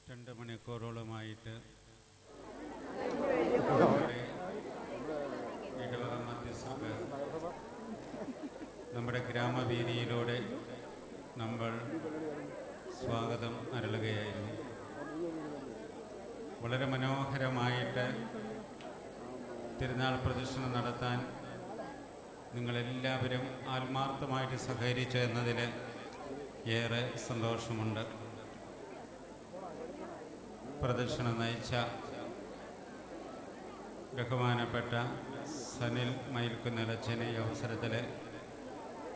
2 മണിക്കൂറോളമായിട്ട് ഇടവക മധ്യസ്ഥ നമ്മുടെ ഗ്രാമവീതിയിലൂടെ നമ്മൾ സ്വാഗതം അരുളുകയായിരുന്നു. വളരെ മനോഹരമായിട്ട് തിരുനാൾ പ്രദക്ഷിണം നടത്താൻ നിങ്ങളെല്ലാവരും ആത്മാർത്ഥമായിട്ട് സഹകരിച്ചു എന്നതിൽ ഏറെ സന്തോഷമുണ്ട്. പ്രദക്ഷിണം നയിച്ച ബഹുമാനപ്പെട്ട സനിൽ മയിൽക്കുന്നലച്ഛനെ ഈ അവസരത്തിൽ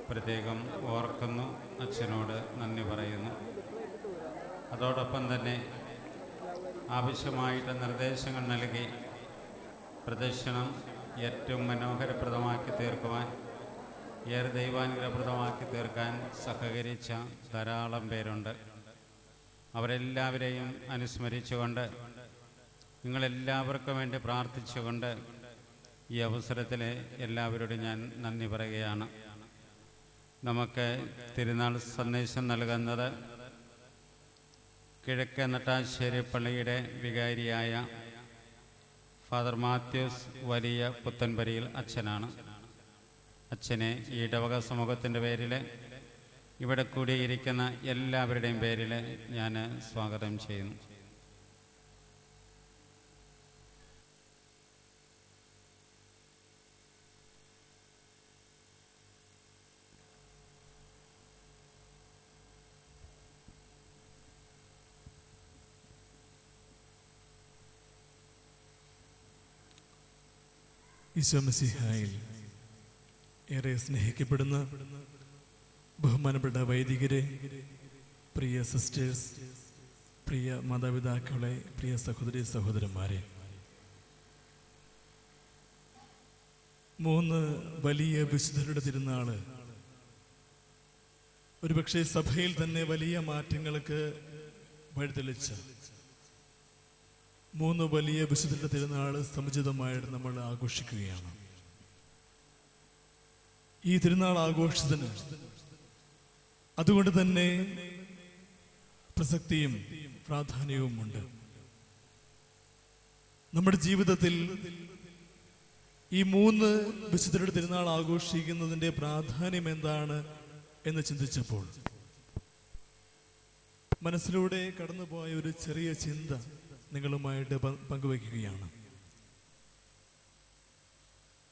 പ്രത്യേകം ഓർക്കുന്നു, അച്ഛനോട് നന്ദി പറയുന്നു. അതോടൊപ്പം തന്നെ ആവശ്യമായിട്ട് നിർദ്ദേശങ്ങൾ നൽകി പ്രദക്ഷിണം ഏറ്റവും മനോഹരപ്രദമാക്കി തീർക്കുവാൻ, ഏറെ ദൈവാനുഗ്രഹപ്രദമാക്കി തീർക്കാൻ സഹകരിച്ച ധാരാളം പേരുണ്ട്. അവരെല്ലാവരെയും അനുസ്മരിച്ചുകൊണ്ട് നിങ്ങളെല്ലാവർക്കും വേണ്ടി പ്രാർത്ഥിച്ചുകൊണ്ട് ഈ അവസരത്തിൽ എല്ലാവരോടും ഞാൻ നന്ദി പറയുകയാണ്. നമുക്ക് തിരുനാൾ സന്ദേശം നൽകുന്നത് കിഴക്കേ നട്ടാശ്ശേരി പള്ളിയുടെ വികാരിയായ ഫാദർ മാത്യൂസ് വലിയ പുത്തൻപരിയിൽ അച്ഛനാണ്. അച്ഛനെ ഈ ഇടവക സമൂഹത്തിൻ്റെ പേരിൽ ഇവിടെ കൂടിയിരിക്കുന്ന എല്ലാവരുടെയും പേരിൽ ഞാൻ സ്വാഗതം ചെയ്യുന്നു. ഈശോ മിശിഹായിൽ ഏറെ സ്നേഹിക്കപ്പെടുന്ന ബഹുമാനപ്പെട്ട വൈദികരെ, പ്രിയ സിസ്റ്റേഴ്സ്, പ്രിയ മാതാപിതാക്കളെ, പ്രിയ സഹോദരി സഹോദരന്മാരെ, 3 വലിയ വിശുദ്ധരുടെ തിരുനാള് ഒരുപക്ഷെ സഭയിൽ തന്നെ വലിയ മാറ്റങ്ങൾക്ക് വഴിതെളിച്ച 3 വലിയ വിശുദ്ധരുടെ തിരുനാള് സമുചിതമായിട്ട് നമ്മൾ ആഘോഷിക്കുകയാണ്. ഈ തിരുനാൾ ആഘോഷത്തിന് അതുകൊണ്ട് തന്നെ പ്രസക്തിയും പ്രാധാന്യവുമുണ്ട്. നമ്മുടെ ജീവിതത്തിൽ ഈ 3 വിശുദ്ധരുടെ തിരുനാൾ ആഘോഷിക്കുന്നതിൻ്റെ പ്രാധാന്യം എന്താണ് എന്ന് ചിന്തിച്ചപ്പോൾ മനസ്സിലൂടെ കടന്നുപോയ ഒരു ചെറിയ ചിന്ത നിങ്ങളുമായിട്ട് പങ്കുവയ്ക്കുകയാണ്.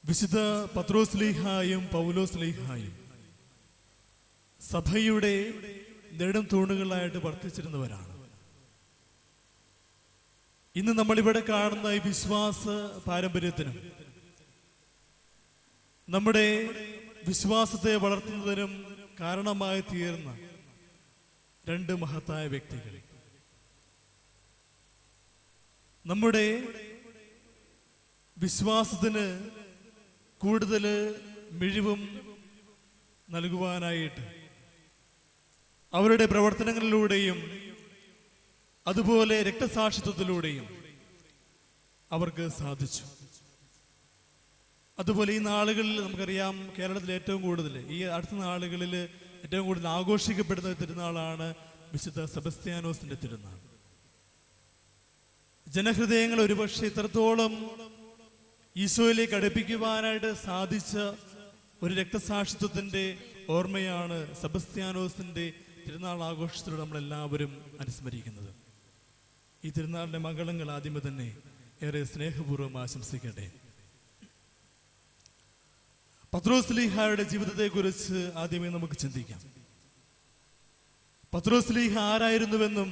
വിശുദ്ധ പത്രോസ്ലീഹായും പൗലോസ്ലീഹായും സഭയുടെ നെടും തൂണുകളായിട്ട് വർത്തിച്ചിരുന്നവരാണ്. ഇന്ന് നമ്മളിവിടെ കാണുന്ന ഈ വിശ്വാസ പാരമ്പര്യത്തിനും നമ്മുടെ വിശ്വാസത്തെ വളർത്തുന്നതിനും കാരണമായി തീർന്ന 2 മഹത്തായ വ്യക്തികൾ നമ്മുടെ വിശ്വാസത്തിന് കൂടുതൽ മിഴിവും നൽകുവാനായിട്ട് അവരുടെ പ്രവർത്തനങ്ങളിലൂടെയും അതുപോലെ രക്തസാക്ഷിത്വത്തിലൂടെയും അവർക്ക് സാധിച്ചു. അതുപോലെ ഈ നാളുകളിൽ നമുക്കറിയാം, കേരളത്തിൽ ഏറ്റവും കൂടുതൽ ഈ അടുത്ത നാളുകളിൽ ഏറ്റവും കൂടുതൽ ആഘോഷിക്കപ്പെടുന്ന തിരുനാളാണ് വിശുദ്ധ സെബസ്ത്യാനോസിന്റെ തിരുനാൾ. ജനഹൃദയങ്ങൾ ഒരുപക്ഷെ ഇത്രത്തോളം ഈശോയിലേക്ക് അടുപ്പിക്കുവാനായിട്ട് സാധിച്ച ഒരു രക്തസാക്ഷിത്വത്തിന്റെ ഓർമ്മയാണ് സെബസ്ത്യാനോസിന്റെ തിരുനാൾ ആഘോഷത്തിലൂടെ നമ്മളെല്ലാവരും അനുസ്മരിക്കുന്നത്. ഈ തിരുനാളിന്റെ മംഗളങ്ങൾ ആദ്യമേ തന്നെ ഏറെ സ്നേഹപൂർവ്വം ആശംസിക്കട്ടെ. പത്രോസ്ലീഹായുടെ ജീവിതത്തെ കുറിച്ച് ആദ്യമേ നമുക്ക് ചിന്തിക്കാം. പത്രോസ്ലീഹ ആരായിരുന്നുവെന്നും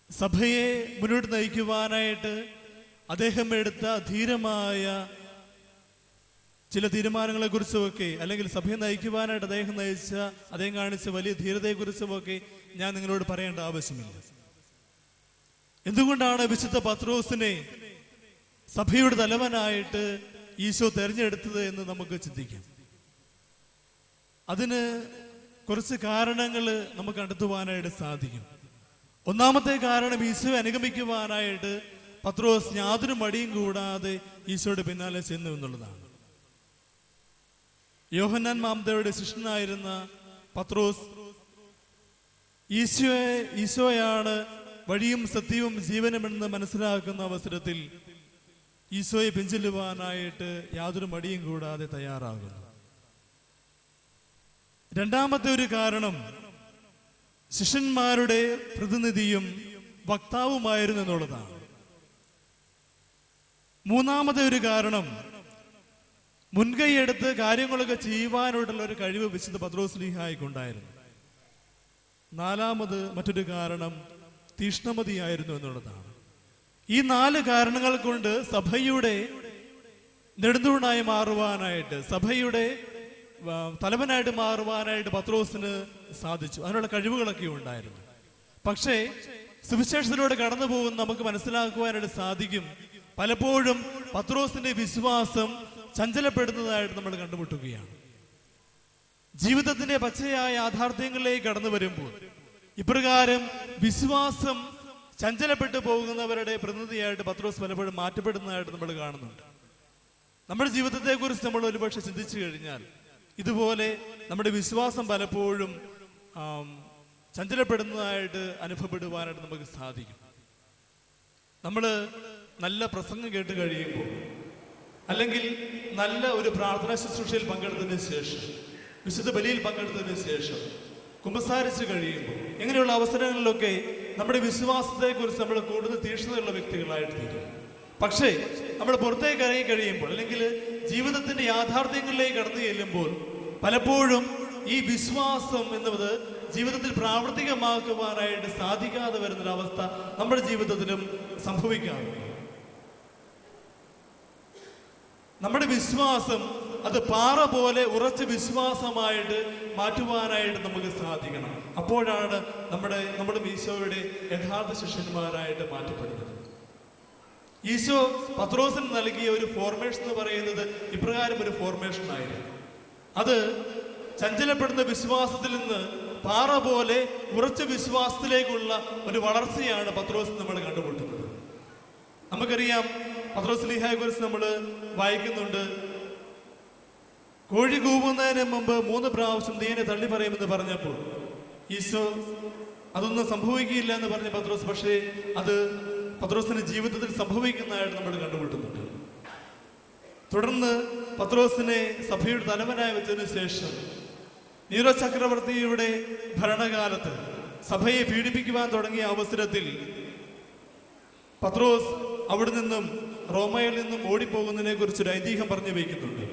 സഭയെ മുന്നോട്ട് നയിക്കുവാനായിട്ട് അദ്ദേഹം എടുത്ത ധീരമായ ചില തീരുമാനങ്ങളെക്കുറിച്ചുമൊക്കെ, അല്ലെങ്കിൽ സഭയെ നയിക്കുവാനായിട്ട് അദ്ദേഹം കാണിച്ച വലിയ ധീരതയെക്കുറിച്ചുമൊക്കെ ഞാൻ നിങ്ങളോട് പറയേണ്ട ആവശ്യമില്ല. എന്തുകൊണ്ടാണ് വിശുദ്ധ പത്രോസിനെ സഭയുടെ തലവനായിട്ട് ഈശോ തെരഞ്ഞെടുത്തത് എന്ന് നമുക്ക് ചിന്തിക്കാം. അതിന് കുറച്ച് കാരണങ്ങൾ നമുക്ക് കണ്ടെത്തുവാനായിട്ട് സാധിക്കും. ഒന്നാമത്തെ കാരണം, ഈശോയെ അനുഗമിക്കുവാനായിട്ട് പത്രോസ് യാതൊരു മടിയും കൂടാതെ ഈശോയുടെ പിന്നാലെ ചെന്നു എന്നുള്ളതാണ്. യോഹന്നാൻ മാംദയുടെ ശിഷ്യനായിരുന്ന പത്രോസ് ഈശോയാണ് വഴിയും സത്യവും ജീവനുമെന്ന് മനസ്സിലാക്കുന്ന അവസരത്തിൽ ഈശോയെ പിൻചെല്ലുവാനായിട്ട് യാതൊരു മടിയും കൂടാതെ തയ്യാറാകുന്നു. രണ്ടാമത്തെ ഒരു കാരണം, ശിഷ്യന്മാരുടെ പ്രതിനിധിയും വക്താവുമായിരുന്നു എന്നുള്ളതാണ്. മൂന്നാമത്തെ ഒരു കാരണം, മുൻകൈയെടുത്ത് കാര്യങ്ങളൊക്കെ ചെയ്യുവാനായിട്ടുള്ള ഒരു കഴിവ് വിശുദ്ധ പത്രോസ്ലീഹായ്ക്കുണ്ടായിരുന്നു. നാലാമത് മറ്റൊരു കാരണം, തീഷ്ണമതിയായിരുന്നു എന്നുള്ളതാണ്. ഈ 4 കാരണങ്ങൾ കൊണ്ട് സഭയുടെ നെടുന്തൂണായി മാറുവാനായിട്ട്, സഭയുടെ തലവനായിട്ട് മാറുവാനായിട്ട് പത്രോസിന് സാധിച്ചു. അതിനുള്ള കഴിവുകളൊക്കെ ഉണ്ടായിരുന്നു. പക്ഷേ സുവിശേഷത്തിലൂടെ കടന്നു പോകുന്ന നമുക്ക് മനസ്സിലാക്കുവാനായിട്ട് സാധിക്കും, പലപ്പോഴും പത്രോസിന്റെ വിശ്വാസം ചഞ്ചലപ്പെടുന്നതായിട്ട് നമ്മൾ കണ്ടുമുട്ടുകയാണ്. ജീവിതത്തിന്റെ പച്ചയായ യാഥാർത്ഥ്യങ്ങളിലേക്ക് കടന്നു വരുമ്പോൾ ഇപ്രകാരം വിശ്വാസം ചഞ്ചലപ്പെട്ടു പോകുന്നവരുടെ പ്രതിനിധിയായിട്ട് പത്രോസ് പലപ്പോഴും മാറ്റപ്പെടുന്നതായിട്ട് നമ്മൾ കാണുന്നുണ്ട്. നമ്മുടെ ജീവിതത്തെക്കുറിച്ച് നമ്മൾ ഒരുപക്ഷെ ചിന്തിച്ചു കഴിഞ്ഞാൽ ഇതുപോലെ നമ്മുടെ വിശ്വാസം പലപ്പോഴും ചഞ്ചലപ്പെടുന്നതായിട്ട് അനുഭവപ്പെടുവാനായിട്ട് നമുക്ക് സാധിക്കും. നമ്മൾ നല്ല പ്രസംഗം കേട്ട് കഴിയുമ്പോൾ, അല്ലെങ്കിൽ നല്ല ഒരു പ്രാർത്ഥനാ ശുശ്രൂഷയിൽ പങ്കെടുത്തതിന് ശേഷം, വിശുദ്ധ ബലിയിൽ പങ്കെടുത്തതിന് ശേഷം, കുമ്പസാരിച്ച് കഴിയുമ്പോൾ, ഇങ്ങനെയുള്ള അവസരങ്ങളിലൊക്കെ നമ്മുടെ വിശ്വാസത്തെക്കുറിച്ച് നമ്മൾ കൂടുതൽ തീക്ഷ്ണതയുള്ള വ്യക്തികളായിട്ട് തീരും. പക്ഷേ നമ്മൾ പുറത്തേക്ക് ഇറങ്ങി കഴിയുമ്പോൾ, അല്ലെങ്കിൽ ജീവിതത്തിന്റെ യാഥാർത്ഥ്യങ്ങളിലേക്ക് കടന്നു ചെല്ലുമ്പോൾ, പലപ്പോഴും ഈ വിശ്വാസം എന്നത് ജീവിതത്തിൽ പ്രാവർത്തികമാക്കുവാനായിട്ട് സാധിക്കാതെ വരുന്നൊരവസ്ഥ നമ്മുടെ ജീവിതത്തിലും സംഭവിക്കാറുണ്ട്. നമ്മുടെ വിശ്വാസം അത് പാറ പോലെ ഉറച്ച വിശ്വാസമായിട്ട് മാറ്റുവാനായിട്ട് നമുക്ക് സാധിക്കണം. അപ്പോഴാണ് നമ്മുടെ ഈശോയുടെ യഥാർത്ഥ ശിഷ്യന്മാരായിട്ട് മാറ്റപ്പെടുന്നത്. ഈശോ പത്രോസിന് നൽകിയ ഒരു ഫോർമേഷൻ എന്ന് പറയുന്നത് ഇപ്രകാരം ഒരു ഫോർമേഷൻ ആയിരുന്നു. അത് ചഞ്ചലപ്പെടുന്ന വിശ്വാസത്തിൽ നിന്ന് പാറ പോലെ ഉറച്ച വിശ്വാസത്തിലേക്കുള്ള ഒരു വളർച്ചയാണ് പത്രോസ് നമ്മൾ കണ്ടുമുട്ടുന്നത്. നമുക്കറിയാം, പത്രോസ്ലീഹായെ കുറിച്ച് നമ്മൾ വായിക്കുന്നുണ്ട്, കോഴി കൂവുന്നതിന് മുമ്പ് 3 പ്രാവശ്യം നീ എന്നെ തള്ളി പറയുമെന്ന് പറഞ്ഞപ്പോൾ ഈശോ അതൊന്നും സംഭവിക്കില്ല എന്ന് പറഞ്ഞ പത്രോസ്, പക്ഷേ അത് പത്രോസിന്റെ ജീവിതത്തിൽ സംഭവിക്കുന്നതായിട്ട് നമ്മൾ കണ്ടുമുട്ടുന്നുണ്ട്. തുടർന്ന് പത്രോസിനെ സഭയുടെ തലവനായി വെച്ചതിന് ശേഷം നീറോ ചക്രവർത്തിയുടെ ഭരണകാലത്ത് സഭയെ പീഡിപ്പിക്കുവാൻ തുടങ്ങിയ അവസരത്തിൽ പത്രോസ് അവിടെ നിന്നും റോമയിൽ നിന്നും ഓടിപ്പോകുന്നതിനെ കുറിച്ചൊരു ഐതിഹ്യം പറഞ്ഞു വയ്ക്കുന്നുണ്ട്.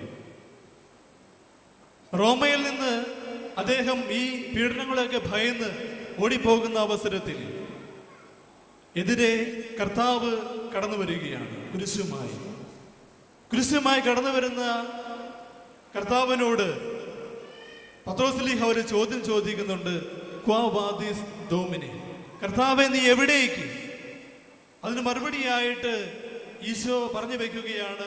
റോമയിൽ നിന്ന് അദ്ദേഹം ഈ പീഡനങ്ങളെയൊക്കെ ഭയന്ന് ഓടിപ്പോകുന്ന അവസരത്തിൽ എതിരെ കർത്താവ് കടന്നു വരികയാണ്. കുരിശുമായി കടന്നു വരുന്ന കർത്താവിനോട് പത്രോസ്ലീഹ ഒരു ചോദ്യം ചോദിക്കുന്നുണ്ട്, ക്വാ വാദിസ് ഡോമിനെ, കർത്താവെ നീ എവിടേക്ക്? അതിന് മറുപടിയായിട്ട് ഈശോ പറഞ്ഞു വയ്ക്കുകയാണ്,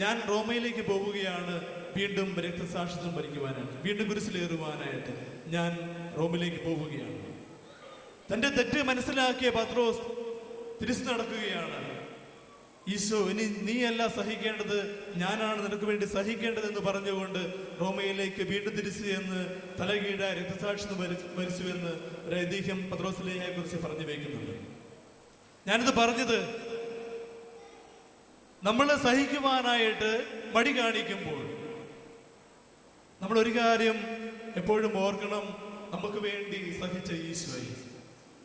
ഞാൻ റോമയിലേക്ക് പോവുകയാണ്, വീണ്ടും രക്തസാക്ഷിത്വം ഭരിക്കുവാനായിട്ട്, വീണ്ടും കുരിശിലേറുവാനായിട്ട് ഞാൻ റോമിലേക്ക് പോവുകയാണ്. തന്റെ തെറ്റ് മനസ്സിലാക്കിയ പത്രോസ് തിരിച്ചു നടക്കുകയാണ്. ഈശോ, ഇനി നീയല്ല സഹിക്കേണ്ടത്, ഞാനാണ് നിനക്ക് വേണ്ടി സഹിക്കേണ്ടതെന്ന് പറഞ്ഞുകൊണ്ട് റോമയിലേക്ക് വീണ്ടും തിരിച്ചു എന്ന് തലകീഴ രക്തസാക്ഷിത്വം ഭരിച്ചുവെന്ന് ഒരു ഐതിഹ്യം പത്രോസ്ലീഹയെ കുറിച്ച് പറഞ്ഞു വയ്ക്കുന്നുണ്ട്. ഞാനിത് പറഞ്ഞത്, നമ്മൾ സഹിക്കുവാനായിട്ട് മടി കാണിക്കുമ്പോൾ നമ്മൾ ഒരു കാര്യം എപ്പോഴും ഓർക്കണം, നമുക്ക് വേണ്ടി സഹിച്ച ഈശോയെ.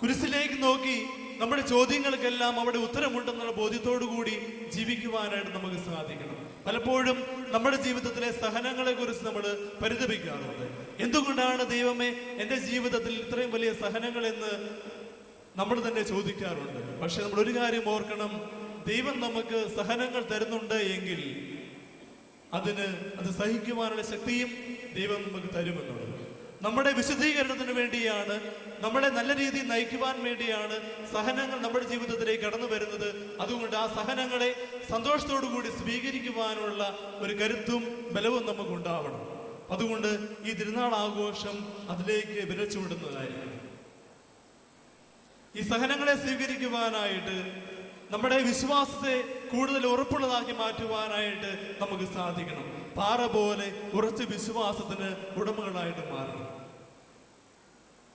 കുരിശിലേക്ക് നോക്കി നമ്മുടെ ചോദ്യങ്ങൾക്കെല്ലാം അവിടെ ഉത്തരമുണ്ടെന്നുള്ള ബോധ്യത്തോടു കൂടി ജീവിക്കുവാനായിട്ട് നമുക്ക് സാധിക്കണം. പലപ്പോഴും നമ്മുടെ ജീവിതത്തിലെ സഹനങ്ങളെ കുറിച്ച് നമ്മൾ പരിതപിക്കാറുണ്ട്. എന്തുകൊണ്ടാണ് ദൈവമേ എൻ്റെ ജീവിതത്തിൽ ഇത്രയും വലിയ സഹനങ്ങൾ എന്ന് നമ്മൾ തന്നെ ചോദിക്കാറുണ്ട്. പക്ഷെ നമ്മൾ ഒരു കാര്യം ഓർക്കണം, ദൈവം നമുക്ക് സഹനങ്ങൾ തരുന്നുണ്ട് എങ്കിൽ അത് സഹിക്കുവാനുള്ള ശക്തിയും ദൈവം നമുക്ക് തരുമെന്നുള്ളത്. നമ്മുടെ വിശുദ്ധീകരണത്തിന് വേണ്ടിയാണ്, നമ്മളെ നല്ല രീതിയിൽ നയിക്കുവാൻ വേണ്ടിയാണ് സഹനങ്ങൾ നമ്മുടെ ജീവിതത്തിലേക്ക് കടന്നു വരുന്നത്. അതുകൊണ്ട് ആ സഹനങ്ങളെ സന്തോഷത്തോടു കൂടി സ്വീകരിക്കുവാനുള്ള ഒരു കരുത്തും ബലവും നമുക്ക് ഉണ്ടാവണം. അതുകൊണ്ട് ഈ തിരുനാൾ ആഘോഷം അതിലേക്ക് വിരൽ ചൂണ്ടുന്നതായിരിക്കും. ഈ സഹനങ്ങളെ സ്വീകരിക്കുവാനായിട്ട്, നമ്മുടെ വിശ്വാസത്തെ കൂടുതൽ ഉറപ്പുള്ളതാക്കി മാറ്റുവാനായിട്ട് നമുക്ക് സാധിക്കണം. പാറ പോലെ ഉറച്ച വിശ്വാസത്തിന് ഉടമകളായിട്ട് മാറണം.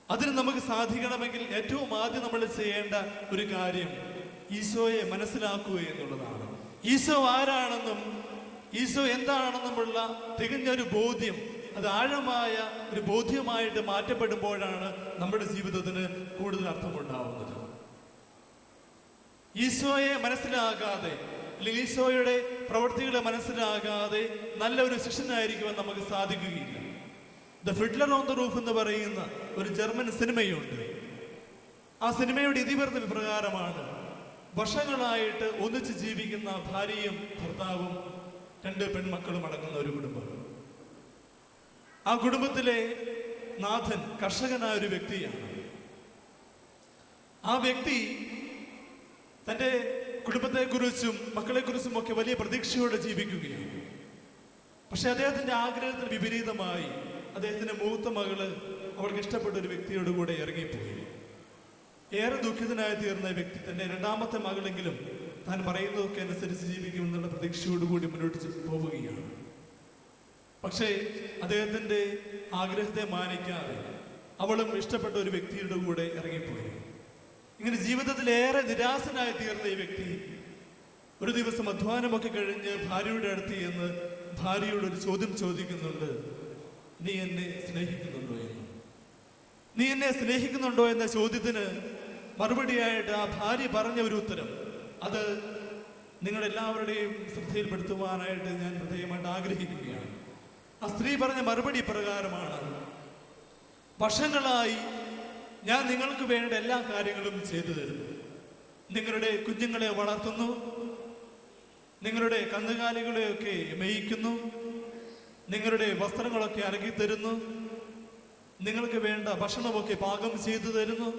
അതിന് നമുക്ക് സാധിക്കണമെങ്കിൽ ഏറ്റവും ആദ്യം നമ്മൾ ചെയ്യേണ്ട ഒരു കാര്യം ഈശോയെ മനസ്സിലാക്കുക എന്നുള്ളതാണ്. ഈശോ ആരാണെന്നും ഈശോ എന്താണെന്നുമുള്ള തികഞ്ഞൊരു ബോധ്യം, അത് ആഴമായ ഒരു ബോധ്യമായിട്ട് മാറ്റപ്പെടുമ്പോഴാണ് നമ്മുടെ ജീവിതത്തിന് കൂടുതൽ അർത്ഥമുണ്ടാവുന്നത്. ഈശോയെ മനസ്സിലാകാതെ, അല്ലെങ്കിൽ ഈശോയുടെ പ്രവൃത്തികളെ മനസ്സിലാകാതെ നല്ലൊരു ശിഷ്യനായിരിക്കുവാൻ നമുക്ക് സാധിക്കുകയില്ല. ദ ഫിഡ്ലർ ഓൺ ദ റൂഫ് എന്ന് പറയുന്ന ഒരു ജർമ്മൻ സിനിമയുണ്ട്. ആ സിനിമയുടെ ഇതിവൃത്തം ഇപ്രകാരമാണ്: വർഷങ്ങളായിട്ട് ഒന്നിച്ച് ജീവിക്കുന്ന ഭാര്യയും ഭർത്താവും 2 പെൺമക്കളും അടങ്ങുന്ന ഒരു കുടുംബം. ആ കുടുംബത്തിലെ നാഥൻ കർഷകനായ ഒരു വ്യക്തിയാണ്. ആ വ്യക്തി തൻ്റെ കുടുംബത്തെക്കുറിച്ചും മക്കളെക്കുറിച്ചും ഒക്കെ വലിയ പ്രതീക്ഷയോടെ ജീവിക്കുകയാണ്. പക്ഷെ അദ്ദേഹത്തിന്റെ ആഗ്രഹത്തിന് വിപരീതമായി അദ്ദേഹത്തിന്റെ മൂത്ത മകള് അവൾക്ക് ഇഷ്ടപ്പെട്ട ഒരു വ്യക്തിയോട് കൂടെ ഇറങ്ങിപ്പോയി. ഏറെ ദുഃഖിതനായി തീർന്ന വ്യക്തി തന്റെ 2ാമത്തെ മകളെങ്കിലും താൻ പറയുന്നതൊക്കെ അനുസരിച്ച് ജീവിക്കുമെന്നുള്ള പ്രതീക്ഷയോടുകൂടി മുന്നോട്ട് പോവുകയാണ്. പക്ഷേ അദ്ദേഹത്തിന്റെ ആഗ്രഹത്തെ മാനിക്കാതെ അവളും ഇഷ്ടപ്പെട്ട ഒരു വ്യക്തിയുടെ കൂടെ ഇറങ്ങിപ്പോയി. ഇങ്ങനെ ജീവിതത്തിൽ ഏറെ നിരാശനായി തീർന്ന ഈ വ്യക്തി ഒരു ദിവസം അധ്വാനമൊക്കെ കഴിഞ്ഞ് ഭാര്യയുടെ അടുത്ത് ചെന്ന് ഭാര്യയോട് ഒരു ചോദ്യം ചോദിക്കുന്നുണ്ട്: നീ എന്നെ സ്നേഹിക്കുന്നുണ്ടോ എന്ന്. നീ എന്നെ സ്നേഹിക്കുന്നുണ്ടോ എന്ന ചോദ്യത്തിന് മറുപടിയായിട്ട് ആ ഭാര്യ പറഞ്ഞ ഒരു ഉത്തരം, അത് നിങ്ങളെല്ലാവരുടെയും ശ്രദ്ധയിൽപ്പെടുത്തുവാനായിട്ട് ഞാൻ പ്രത്യേകമായിട്ട് ആഗ്രഹിക്കുകയാണ്. ആ സ്ത്രീ പറഞ്ഞ മറുപടി പ്രകാരമാണ്: വർഷങ്ങളായി ഞാൻ നിങ്ങൾക്ക് വേണ്ട എല്ലാ കാര്യങ്ങളും ചെയ്തു തരുന്നു. നിങ്ങളുടെ കുഞ്ഞുങ്ങളെ വളർത്തുന്നു, നിങ്ങളുടെ കന്നുകാലികളെയൊക്കെ മേയിക്കുന്നു, നിങ്ങളുടെ വസ്ത്രങ്ങളൊക്കെ അലക്കി തരുന്നു, നിങ്ങൾക്ക് വേണ്ട ഭക്ഷണമൊക്കെ പാകം ചെയ്തു തരുന്നു.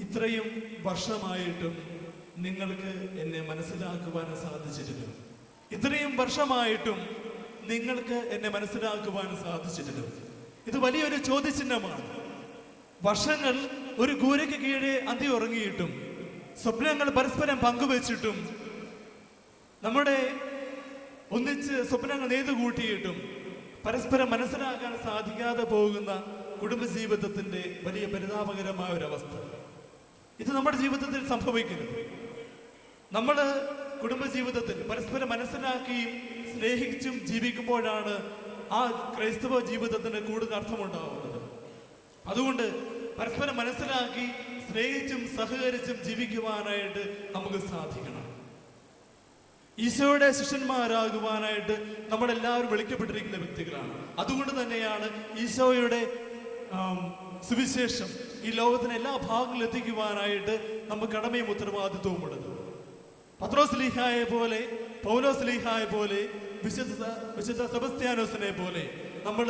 ഇത്രയും വർഷമായിട്ടും നിങ്ങൾക്ക് എന്നെ മനസ്സിലാക്കുവാൻ സാധിച്ചിട്ടില്ല. ഇത്രയും വർഷമായിട്ടും നിങ്ങൾക്ക് എന്നെ മനസ്സിലാക്കുവാൻ സാധിച്ചിട്ടില്ല. ഇത് വലിയൊരു ചോദ്യചിഹ്നമാണ്. വർഷങ്ങൾ ഒരു കൂരയ്ക്ക് കീഴെ അന്തി ഉറങ്ങിയിട്ടും, സ്വപ്നങ്ങൾ പരസ്പരം പങ്കുവച്ചിട്ടും, നമ്മുടെ ഒന്നിച്ച് സ്വപ്നങ്ങൾ നെയ്തു കൂട്ടിയിട്ടും പരസ്പരം മനസ്സിലാക്കാൻ സാധിക്കാതെ പോകുന്ന കുടുംബജീവിതത്തിന്റെ വലിയ പരിതാപകരമായ ഒരവസ്ഥ. ഇത് നമ്മുടെ ജീവിതത്തിൽ സംഭവിക്കുന്നത്. നമ്മൾ കുടുംബജീവിതത്തിൽ പരസ്പരം മനസ്സിലാക്കിയും സ്നേഹിച്ചും ജീവിക്കുമ്പോഴാണ് ആ ക്രൈസ്തവ ജീവിതത്തിന് കൂടുതൽ അർത്ഥമുണ്ടാവുന്നത്. അതുകൊണ്ട് പരസ്പരം മനസ്സിലാക്കി സ്നേഹിച്ചും സഹകരിച്ചും ജീവിക്കുവാനായിട്ട് നമുക്ക് സാധിക്കണം. ഈശോയുടെ ശിഷ്യന്മാരാകുവാനായിട്ട് നമ്മളെല്ലാവരും വിളിക്കപ്പെട്ടിരിക്കുന്ന വ്യക്തികളാണ്. അതുകൊണ്ട് തന്നെയാണ് ഈശോയുടെ സുവിശേഷം ഈ ലോകത്തിന് എല്ലാ ഭാഗങ്ങളിലും എത്തിക്കുവാനായിട്ട് നമുക്ക് കടമയും ഉത്തരവാദിത്വവും ഉള്ളത്. പത്രോസ് ലീഹായെ പോലെ, പൗലോസ് ലീഹായെ പോലെ, വിശുദ്ധ സെബസ്ത്യാനോസിനെ പോലെ നമ്മൾ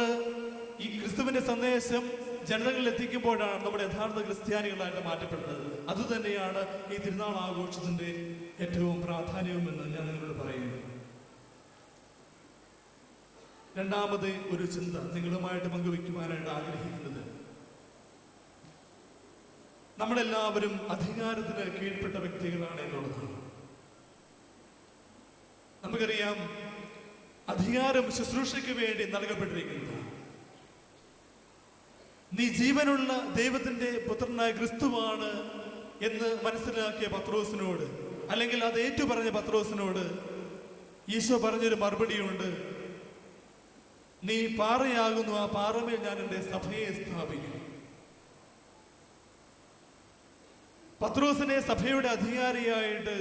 ഈ ക്രിസ്തുവിന്റെ സന്ദേശം ജനതകളിൽ എത്തിക്കുമ്പോഴാണ് നമ്മുടെ യഥാർത്ഥ ക്രിസ്ത്യാനികളായിട്ട് മാറ്റപ്പെടുന്നത്. അതുതന്നെയാണ് ഈ തിരുനാൾ ആഘോഷത്തിന്റെ ഏറ്റവും പ്രാധാന്യവുമെന്ന് ഞാൻ നിങ്ങളോട് പറയുന്നു. രണ്ടാമത് ഒരു ചിന്ത നിങ്ങളുമായിട്ട് പങ്കുവയ്ക്കുവാനായിട്ട് ആഗ്രഹിക്കുന്നത്, നമ്മളെല്ലാവരും അധികാരത്തിന് കീഴ്പ്പെട്ട വ്യക്തികളാണ് എന്നുള്ളതാണ്. നമുക്കറിയാം, അധികാരം ശുശ്രൂഷയ്ക്ക് വേണ്ടി നൽകപ്പെട്ടിരിക്കുന്നത്. നീ ജീവനുള്ള ദൈവത്തിന്റെ പുത്രനായ ക്രിസ്തുവാണ് എന്ന് മനസ്സിലാക്കിയ പത്രോസിനോട്, അല്ലെങ്കിൽ അത് ഏറ്റുപറഞ്ഞ പത്രോസിനോട് ഈശോ പറഞ്ഞൊരു മറുപടിയുണ്ട്: നീ പാറയാകുന്നു, ആ പാറമേൽ ഞാൻ എൻ്റെ സഭയെ സ്ഥാപിക്കും. പത്രോസിനെ സഭയുടെ അധികാരിയായിട്ട്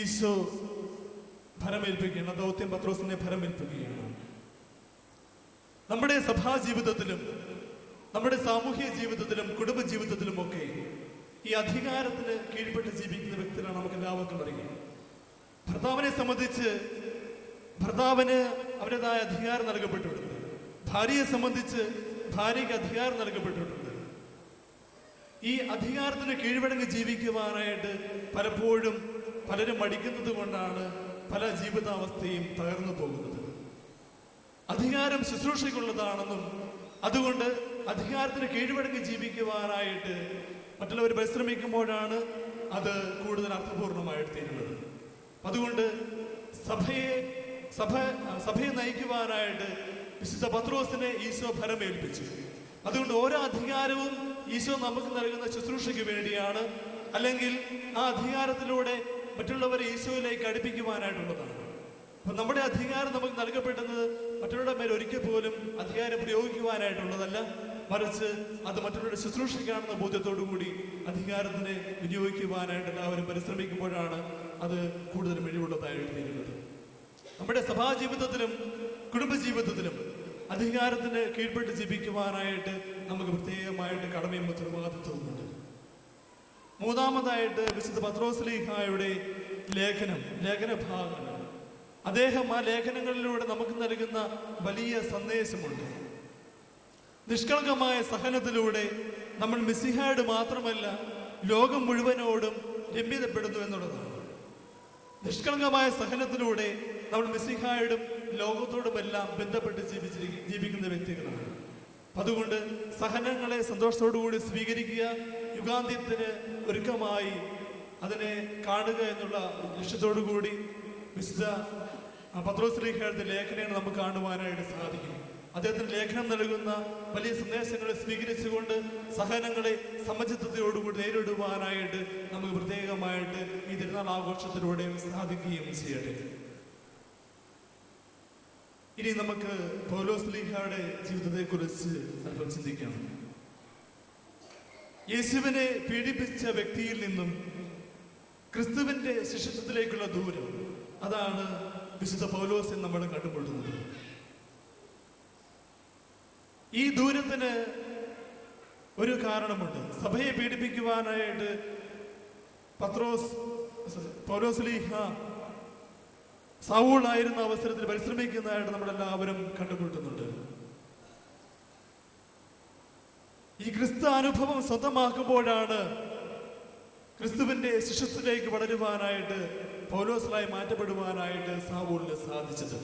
ഈശോ ഭരമേൽപ്പിക്കുകയാണ്. ദൗത്യം പത്രോസിനെ ഭരമേൽപ്പിക്കുകയാണ്. നമ്മുടെ സഭാ ജീവിതത്തിലും നമ്മുടെ സാമൂഹ്യ ജീവിതത്തിലും കുടുംബ ജീവിതത്തിലും ഒക്കെ ഈ അധികാരത്തിന് കീഴ്പ്പെട്ട് ജീവിക്കുന്ന വ്യക്തികളാണ് നമുക്ക് എല്ലാവർക്കും അറിയാം. ഭർത്താവിനെ സംബന്ധിച്ച് ഭർത്താവിന് അവരുടേതായ അധികാരം നൽകപ്പെട്ടിട്ടുണ്ട്. ഭാര്യയെ സംബന്ധിച്ച് ഭാര്യയ്ക്ക് അധികാരം നൽകപ്പെട്ടിട്ടുണ്ട്. ഈ അധികാരത്തിന് കീഴ്വഴങ്ങി ജീവിക്കുവാനായിട്ട് പലപ്പോഴും പലരും മടിക്കുന്നത് കൊണ്ടാണ് പല ജീവിതാവസ്ഥയും തകർന്നു പോകുന്നത്. അധികാരം ശുശ്രൂഷയ്ക്കുള്ളതാണെന്നും അതുകൊണ്ട് അധികാരത്തിന് കീഴ്വഴങ്ങി ജീവിക്കുവാനായിട്ട് മറ്റുള്ളവർ പരിശ്രമിക്കുമ്പോഴാണ് അത് കൂടുതൽ അർത്ഥപൂർണമായിട്ട് തീരുന്നത്. അതുകൊണ്ട് സഭയെ നയിക്കുവാനായിട്ട് വിശുദ്ധ പത്രോസിനെ ഈശോ ഭരമേൽപ്പിച്ചു. അതുകൊണ്ട് ഓരോ അധികാരവും ഈശോ നമുക്ക് നൽകുന്ന ശുശ്രൂഷയ്ക്ക് വേണ്ടിയാണ്, അല്ലെങ്കിൽ ആ അധികാരത്തിലൂടെ മറ്റുള്ളവരെ ഈശോയിലേക്ക് അടുപ്പിക്കുവാനായിട്ടുള്ളതാണ്. അപ്പൊ നമ്മുടെ അധികാരം നമുക്ക് നൽകപ്പെടുന്നത് മറ്റുള്ളവരുടെ മേൽ ഒരിക്കൽ പോലും അധികാരം പ്രയോഗിക്കുവാനായിട്ടുള്ളതല്ല, മറിച്ച് അത് മറ്റുള്ളവരുടെ ശുശ്രൂഷയ്ക്കാണെന്ന ബോധ്യത്തോടു കൂടി അധികാരത്തിനെ വിനിയോഗിക്കുവാനായിട്ട് എല്ലാവരും പരിശ്രമിക്കുമ്പോഴാണ് അത് കൂടുതൽ മിഴിവുള്ളതായിട്ട് തീരുന്നത്. നമ്മുടെ സഭാജീവിതത്തിലും കുടുംബജീവിതത്തിലും അധികാരത്തിന് കീഴ്പ്പെട്ട് ജീവിക്കുവാനായിട്ട് നമുക്ക് പ്രത്യേകമായിട്ട് കടമയും ഉത്തരവാദിത്വമുണ്ട്. മൂന്നാമതായിട്ട് വിശുദ്ധ പത്രോസ്ലീഹായുടെ ലേഖനഭാഗങ്ങൾ. അദ്ദേഹം ആ ലേഖനങ്ങളിലൂടെ നമുക്ക് നൽകുന്ന വലിയ സന്ദേശമുണ്ട്. നിഷ്കളങ്കമായ സഹനത്തിലൂടെ നമ്മൾ മിശിഹായോട് മാത്രമല്ല ലോകം മുഴുവനോടും രമ്യതപ്പെടുന്നു എന്നുള്ളതാണ്. നിഷ്കളങ്കമായ സഹനത്തിലൂടെ നമ്മൾ മിശിഹായോടും ലോകത്തോടുമെല്ലാം ബന്ധപ്പെട്ട് ജീവിക്കുന്ന വ്യക്തികളാണ്. അതുകൊണ്ട് സഹനങ്ങളെ സന്തോഷത്തോടുകൂടി സ്വീകരിക്കുക, യുഗാന്ത്യത്തിന് ഒരുക്കമായി അതിനെ കാണുക എന്നുള്ള ലക്ഷ്യത്തോടു കൂടി വിശുദ്ധ പത്രോസ്ലീഹയുടെ ലേഖനങ്ങൾ നമുക്ക് കാണുവാനായിട്ട് സാധിക്കും. അദ്ദേഹത്തിന് ലേഖനം നൽകുന്ന വലിയ സന്ദേശങ്ങളെ സ്വീകരിച്ചുകൊണ്ട് സഹനങ്ങളെ സമചിത്തതയോടുകൂടി നേരിടുവാനായിട്ട് നമുക്ക് പ്രത്യേകമായിട്ട് ഈ തിരുനാൾ ആഘോഷത്തിലൂടെ സാധിക്കുകയും ചെയ്യട്ടെ. ഇനി നമുക്ക് പൗലോസ്ലീഹയുടെ ജീവിതത്തെക്കുറിച്ച് അല്പം ചിന്തിക്കാം. യേശുവിനെ പീഡിപ്പിച്ച വ്യക്തിയിൽ നിന്നും ക്രിസ്തുവിന്റെ ശിഷ്യത്വത്തിലേക്കുള്ള ദൂരം, അതാണ് വിശുദ്ധ പൗലോസിൽ നമ്മൾ കണ്ടുമുട്ടുന്നത്. ഈ ദൂരത്തിന് ഒരു കാരണമുണ്ട്. സഭയെ പീഡിപ്പിക്കുവാനായിട്ട് പൗലോസ്ലീഹ സൗളായിരുന്ന അവസരത്തിൽ പരിശ്രമിക്കുന്നതായിട്ട് നമ്മളെല്ലാവരും കണ്ടുമുട്ടുന്നുണ്ട്. ഈ ക്രിസ്തു അനുഭവം സ്വന്തമാക്കുമ്പോഴാണ് ക്രിസ്തുവിന്റെ ശിഷ്യത്വത്തിലേക്ക് വളരുവാനായിട്ട് പൗലോസ്ലായി മാറ്റപ്പെടുവാനായിട്ട് സാവൂളിന് സാധിച്ചത്.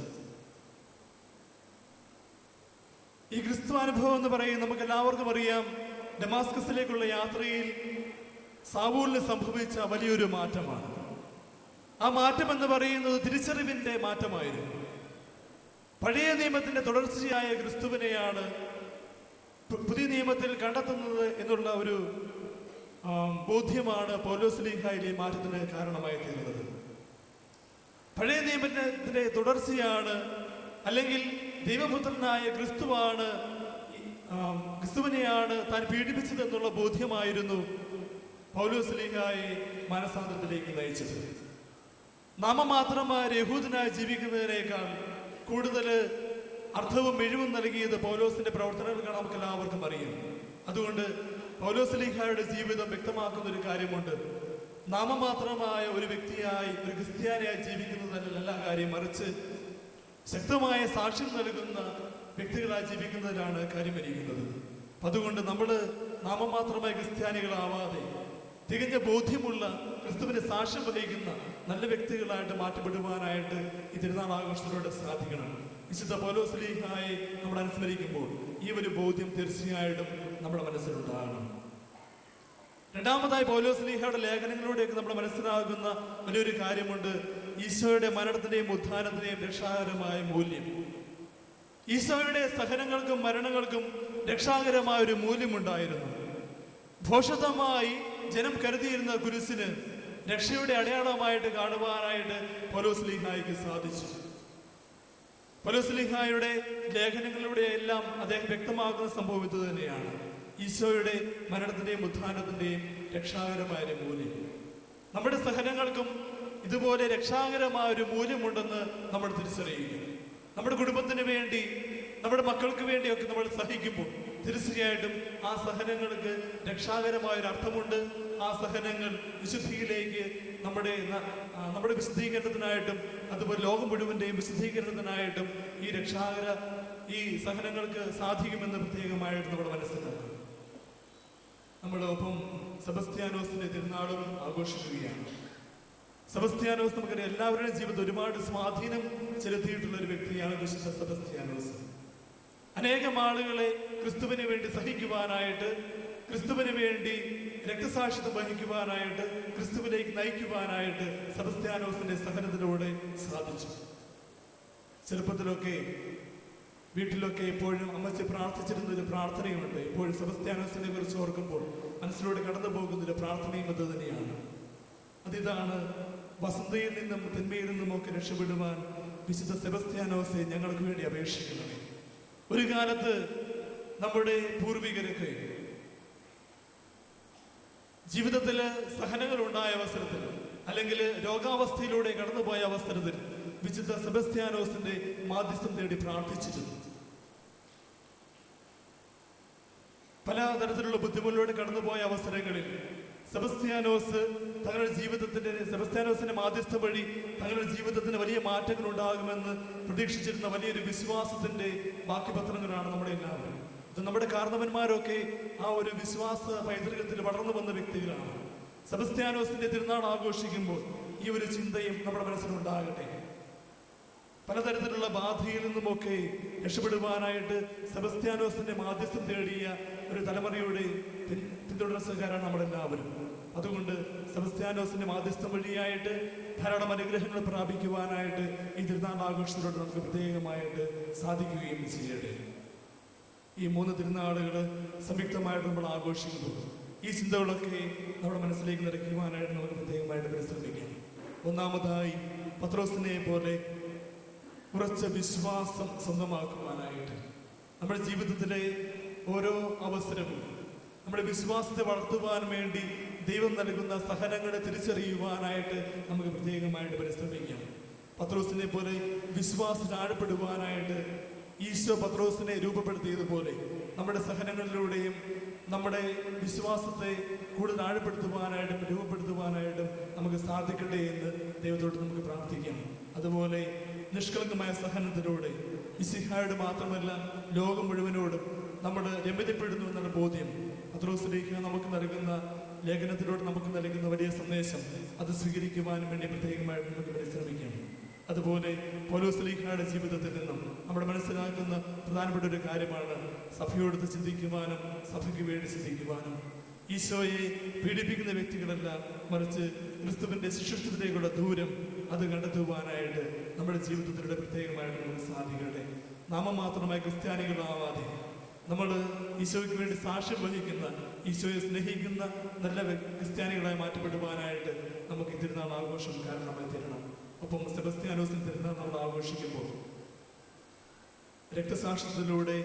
ഈ ക്രിസ്തു അനുഭവം എന്ന് പറയും നമുക്ക് എല്ലാവർക്കും അറിയാം. ഡമാസ്കസിലേക്കുള്ള യാത്രയിൽ സാവൂളിന് സംഭവിച്ച വലിയൊരു മാറ്റമാണ്. ആ മാറ്റം എന്ന് പറയുന്നത് തിരിച്ചറിവിന്റെ മാറ്റമായിരുന്നു. പഴയ നിയമത്തിന്റെ തുടർച്ചയായ ക്രിസ്തുവിനെയാണ് പുതിയ നിയമത്തിൽ കണ്ടെത്തുന്നത് എന്നുള്ള ഒരു ബോധ്യമാണ് പൗലോസ്ലീഹായിലെ മാറ്റത്തിന് കാരണമായി തീർന്നത്. പഴയ നിയമത്തിന്റെ തുടർച്ചയാണ്, അല്ലെങ്കിൽ ദൈവപുത്രനായ ക്രിസ്തുവിനെയാണ് താൻ പീഡിപ്പിച്ചത് എന്നുള്ള ബോധ്യമായിരുന്നു പൗലോസ്ലീഹായെ മാനസാന്തരത്തിലേക്ക് നയിച്ചത്. നാമമാത്രമായ യഹൂദനായി ജീവിക്കുന്നതിനേക്കാൾ കൂടുതൽ അർത്ഥവും മിഴിവും നൽകിയത് പൗലോസിന്റെ പ്രവർത്തനങ്ങൾ നമുക്ക് എല്ലാവർക്കും അറിയാം. അതുകൊണ്ട് പൗലോസ്ലീഹായുടെ ജീവിതം വ്യക്തമാക്കുന്ന ഒരു കാര്യമുണ്ട്. നാമമാത്രമായ ഒരു വ്യക്തിയായി, ഒരു ക്രിസ്ത്യാനിയായി ജീവിക്കുന്നതല്ല കാര്യം, മറിച്ച് ശക്തമായ സാക്ഷ്യം നൽകുന്ന വ്യക്തികളായി ജീവിക്കുന്നതിലാണ് കാര്യമിരിക്കുന്നത്. അതുകൊണ്ട് നമ്മൾ നാമമാത്രമായ ക്രിസ്ത്യാനികളാവാതെ തികഞ്ഞ ബോധ്യമുള്ള ക്രിസ്തുവിന്റെ സാക്ഷ്യം വഹിക്കുന്ന നല്ല വ്യക്തികളായിട്ട് മാറ്റപ്പെടുവാനായിട്ട് ഈ തിരുനാൾ ആഘോഷത്തിലൂടെ സാധിക്കണം. വിശുദ്ധ പൗലോസ്ലീഹായെ നമ്മൾ അനുസ്മരിക്കുമ്പോൾ ഈ ഒരു ബോധ്യം തീർച്ചയായിട്ടും നമ്മുടെ മനസ്സിലുണ്ടാകണം. രണ്ടാമതായി പൗലോസ്ലീഹയുടെ ലേഖനങ്ങളിലൂടെയൊക്കെ നമ്മൾ മനസ്സിലാകുന്ന വലിയൊരു കാര്യമുണ്ട്. ഈശോയുടെ മരണത്തിന്റെയും ഉത്ഥാനത്തിന്റെയും രക്ഷാകരമായ മൂല്യം. ഈശോയുടെ സഹനങ്ങൾക്കും മരണങ്ങൾക്കും രക്ഷാകരമായ ഒരു മൂല്യമുണ്ടായിരുന്നു. ഭോഷതമായി ജനം കരുതിയിരുന്ന കുരിശിന് രക്ഷയുടെ അടയാളമായിട്ട് കാണുവാനായിട്ട് പൗലോസ്ലീഹായ്ക്ക് സാധിച്ചു. പൗലോസ്ലീഹായുടെ ലേഖനങ്ങളിലൂടെ എല്ലാം അദ്ദേഹം വ്യക്തമാക്കുന്ന സംഭവം ഇത് തന്നെയാണ്. ഈശോയുടെ മരണത്തിന്റെയും ഉത്ഥാനത്തിന്റെയും രക്ഷാകരമായ ഒരു മൂല്യം. നമ്മുടെ സഹനങ്ങൾക്കും ഇതുപോലെ രക്ഷാകരമായ ഒരു മൂല്യമുണ്ടെന്ന് നമ്മൾ തിരിച്ചറിയുക. നമ്മുടെ കുടുംബത്തിന് വേണ്ടി, നമ്മുടെ മക്കൾക്ക് വേണ്ടിയൊക്കെ നമ്മൾ സഹിക്കുമ്പോൾ തീർച്ചയായിട്ടും ആ സഹനങ്ങൾക്ക് രക്ഷാകരമായ ഒരു അർത്ഥമുണ്ട്. ആ സഹനങ്ങൾ വിശുദ്ധിയിലേക്ക് നമ്മുടെ വിശുദ്ധീകരണത്തിനായിട്ടും അതുപോലെ ലോകം മുഴുവൻ്റെയും വിശുദ്ധീകരണത്തിനായിട്ടും ഈ സഹനങ്ങൾക്ക് സാധിക്കുമെന്ന് പ്രത്യേകമായിട്ട് നമ്മുടെ മനസ്സിലാക്കുക. നമ്മളൊപ്പം സെബസ്ത്യാനോസിന്റെ തിരുനാളും ആഘോഷിക്കുകയാണ്. സെബസ്ത്യാനോസ് നമുക്കറിയാം, എല്ലാവരുടെയും ജീവിതത്തിൽ ഒരുപാട് സ്വാധീനം ചെലുത്തിയിട്ടുള്ള ഒരു വ്യക്തിയാണ് വിശുദ്ധ സെബസ്ത്യാനോസ്. അനേകം ആളുകളെ ക്രിസ്തുവിന് വേണ്ടി സഹിക്കുവാനായിട്ട്, ക്രിസ്തുവിന് വേണ്ടി രക്തസാക്ഷിത്വം വഹിക്കുവാനായിട്ട്, ക്രിസ്തുവിലേക്ക് നയിക്കുവാനായിട്ട് സെബസ്ത്യാനോസിന്റെ സഹനത്തിലൂടെ സാധിച്ചു. ചെറുപ്പത്തിലൊക്കെ വീട്ടിലൊക്കെ എപ്പോഴും അമ്മച്ചി പ്രാർത്ഥിച്ചിരുന്ന ഒരു പ്രാർത്ഥനയുണ്ട്. എപ്പോഴും സെബസ്ത്യാനോസിനെ കുറിച്ച് ഓർക്കുമ്പോൾ മനസ്സിലൂടെ കടന്നു പോകുന്നൊരു പ്രാർത്ഥനയും അത് തന്നെയാണ്. അതിതാണ്: വസന്തയിൽ നിന്നും തിന്മയിൽ നിന്നും ഒക്കെ രക്ഷപ്പെടുവാൻ വിശുദ്ധ സെബസ്ത്യാനോസെ ഞങ്ങൾക്ക് വേണ്ടി അപേക്ഷിക്കുന്നത്. ഒരു കാലത്ത് നമ്മുടെ പൂർവികരൊക്കെ ജീവിതത്തിൽ സഹനങ്ങൾ ഉണ്ടായ അവസരത്തിൽ, അല്ലെങ്കിൽ രോഗാവസ്ഥയിലൂടെ കടന്നുപോയ അവസരത്തിൽ വിശുദ്ധ സെബസ്ത്യാനോസിന്റെ മാധ്യസ്ഥം തേടി പ്രാർത്ഥിച്ചിരുന്നു. പല തരത്തിലുള്ള ബുദ്ധിമുട്ടിലൂടെ കടന്നുപോയ അവസരങ്ങളിൽ സെബസ്ത്യാനോസിന്റെ മാധ്യസ്ഥം വഴി തങ്ങളുടെ ജീവിതത്തിന് വലിയ മാറ്റങ്ങൾ ഉണ്ടാകുമെന്ന് പ്രതീക്ഷിച്ചിരുന്ന വലിയൊരു വിശ്വാസത്തിന്റെ ബാക്കിപത്രങ്ങളാണ് നമ്മുടെ എല്ലാവരും. ഇത് നമ്മുടെ കാരണവന്മാരൊക്കെ ആ ഒരു വിശ്വാസ പൈതൃകത്തിൽ വളർന്നു വന്ന വ്യക്തികളാണ്. സെബസ്ത്യാനോസിന്റെ തിരുനാൾ ആഘോഷിക്കുമ്പോൾ ഈ ഒരു ചിന്തയും നമ്മുടെ മനസ്സിലുണ്ടാകട്ടെ. പലതരത്തിലുള്ള ബാധയിൽ നിന്നുമൊക്കെ രക്ഷപ്പെടുവാനായിട്ട് സെബസ്ത്യാനോസിന്റെ മാധ്യസ്ഥം തേടിയ ഒരു തലമുറയുടെ പിന്തുടർച്ചക്കാരാണ് നമ്മളെല്ലാവരും. അതുകൊണ്ട് സെബസ്ത്യാനോസിന്റെ മാധ്യസ്ഥം വഴിയായിട്ട് ധാരാളം അനുഗ്രഹങ്ങൾ പ്രാപിക്കുവാനായിട്ട് ഈ തിരുനാൾ ആഘോഷത്തിലൂടെ നമുക്ക് പ്രത്യേകമായിട്ട് സാധിക്കുകയും ചെയ്യട്ടെ. ഈ 3 തിരുനാളുകൾ സംയുക്തമായിട്ട് നമ്മൾ ആഘോഷിക്കുമ്പോൾ ഈ ചിന്തകളൊക്കെ നമ്മുടെ മനസ്സിലേക്ക് നിറയ്ക്കുവാനായിട്ട് നമുക്ക് പ്രത്യേകമായിട്ട് പരിശ്രമിക്കാം. ഒന്നാമതായി, പത്രോസിനെ പോലെ ഉറച്ച വിശ്വാസം സ്വന്തമാക്കുവാനായിട്ട് നമ്മുടെ ജീവിതത്തിലെ ഓരോ അവസരവും നമ്മുടെ വിശ്വാസത്തെ വളർത്തുവാൻ വേണ്ടി ദൈവം നൽകുന്ന സഹനങ്ങളെ തിരിച്ചറിയുവാനായിട്ട് നമുക്ക് പ്രത്യേകമായിട്ട് പരിശ്രമിക്കാം. പത്രോസിനെ പോലെ വിശ്വാസത്തിൽ ആഴപ്പെടുവാനായിട്ട് ഈശോ പത്രോസിനെ രൂപപ്പെടുത്തിയതുപോലെ നമ്മുടെ സഹനങ്ങളിലൂടെയും നമ്മുടെ വിശ്വാസത്തെ കൂടുതൽ ആഴപ്പെടുത്തുവാനായിട്ടും രൂപപ്പെടുത്തുവാനായിട്ടും നമുക്ക് സാധിക്കട്ടെ എന്ന് ദൈവത്തോട് നമുക്ക് പ്രാർത്ഥിക്കാം. അതുപോലെ നിഷ്കളങ്കമായ സഹനത്തിലൂടെ മിശിഹായോട് മാത്രമല്ല ലോകം മുഴുവനോടും നമ്മൾ രമ്യതപ്പെടുന്നു എന്നുള്ള ബോധ്യം പത്രോസിലേക്ക് നമുക്ക് നൽകുന്ന ലേഖനത്തിലൂടെ നമുക്ക് നൽകുന്ന വലിയ സന്ദേശം അത് സ്വീകരിക്കുവാനും വേണ്ടി പ്രത്യേകമായിട്ട് നമുക്ക് പരിശ്രമിക്കാം. അതുപോലെ പൗലോസ്ലീഹയുടെ ജീവിതത്തിൽ നിന്നും നമ്മൾ മനസ്സിലാക്കുന്ന പ്രധാനപ്പെട്ട ഒരു കാര്യമാണ് സഭയോടൊത്ത് ചിന്തിക്കുവാനും സഭയ്ക്ക് വേണ്ടി ചിന്തിക്കുവാനും. ഈശോയെ പീഡിപ്പിക്കുന്ന വ്യക്തികളല്ല, മറിച്ച് ക്രിസ്തുവിന്റെ ശിഷ്യത്വത്തിലേക്കുള്ള ദൂരം അത് കണ്ടെത്തുവാനായിട്ട് നമ്മുടെ ജീവിതത്തിലൂടെ പ്രത്യേകമായിട്ട് നമുക്ക് സാധിക്കട്ടെ. നാമമാത്രമായി ക്രിസ്ത്യാനികളാവാതെ നമ്മൾ ഈശോയ്ക്ക് വേണ്ടി സാക്ഷ്യം വഹിക്കുന്ന, ഈശോയെ സ്നേഹിക്കുന്ന നല്ല ക്രിസ്ത്യാനികളായി മാറ്റപ്പെടുവാനായിട്ട് നമുക്ക് ഈ തിരുനാൾ ആഘോഷം കാരണമായി തീരണം. ഒപ്പം സെബസ്ത്യാനോസിന്റെ തിരുനാൾ നമ്മൾ ആഘോഷിക്കുമ്പോൾ രക്തസാക്ഷ്യത്തിലൂടെ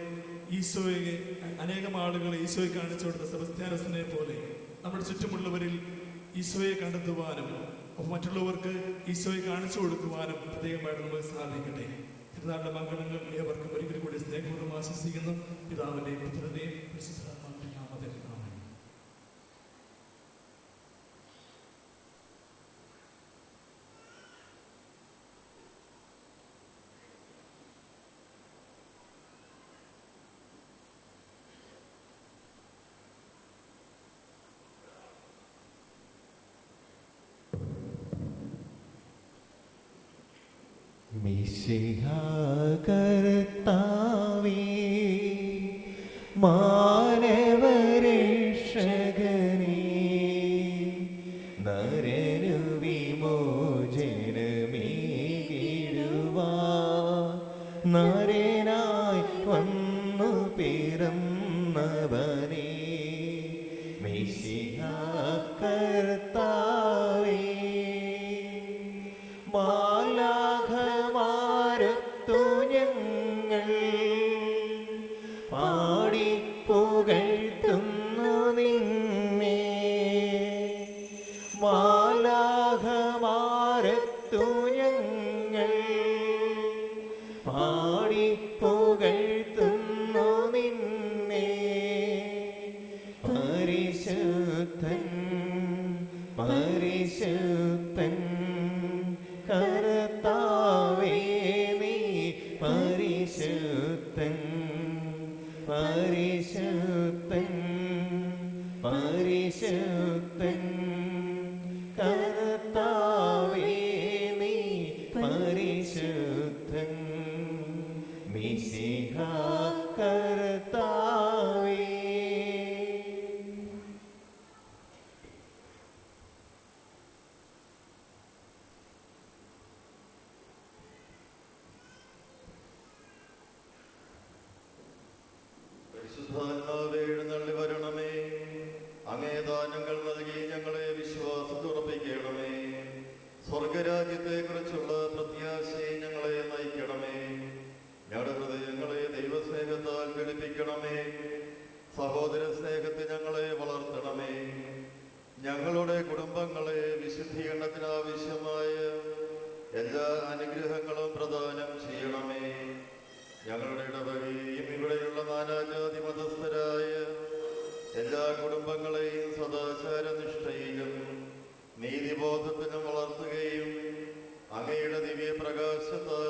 ഈശോയെ അനേകം ആളുകളെ ഈശോയെ കാണിച്ചു കൊടുത്ത സെബസ്ത്യാനോസിനെ പോലെ നമ്മുടെ ചുറ്റുമുള്ളവരിൽ ഈശോയെ കണ്ടെത്തുവാനും അപ്പം മറ്റുള്ളവർക്ക് ഈശോയെ കാണിച്ചു കൊടുക്കുവാനും പ്രത്യേകമായിട്ട് നമുക്ക് സാധിക്കട്ടെ. തിരുനാളിന്റെ മംഗളങ്ങൾ ഏവർക്കും ഒരിക്കൽ കൂടി സ്നേഹപൂർവ്വം ആശംസിക്കുന്നു. പിതാവിന്റെയും പുത്രന്റെയും പരിശുദ്ധാത്മാവിന്റെയും നാമത്തിൽ ആമേൻ. മിശിഹാ കർത്താവേ, മാനവരക്ഷകനേ, നരനു വിമോചനമേകിടുവാൻ നരനായി വന്നു പിറന്നവനേ, മിശിഹാ കർത്താവേ, മാലാഖമാരത്തു ഞങ്ങൾ പാടി പുകഴ്ത്തുന്നു നിന്നെ, മാലാഖമാരത്തു ഞങ്ങൾ പാടി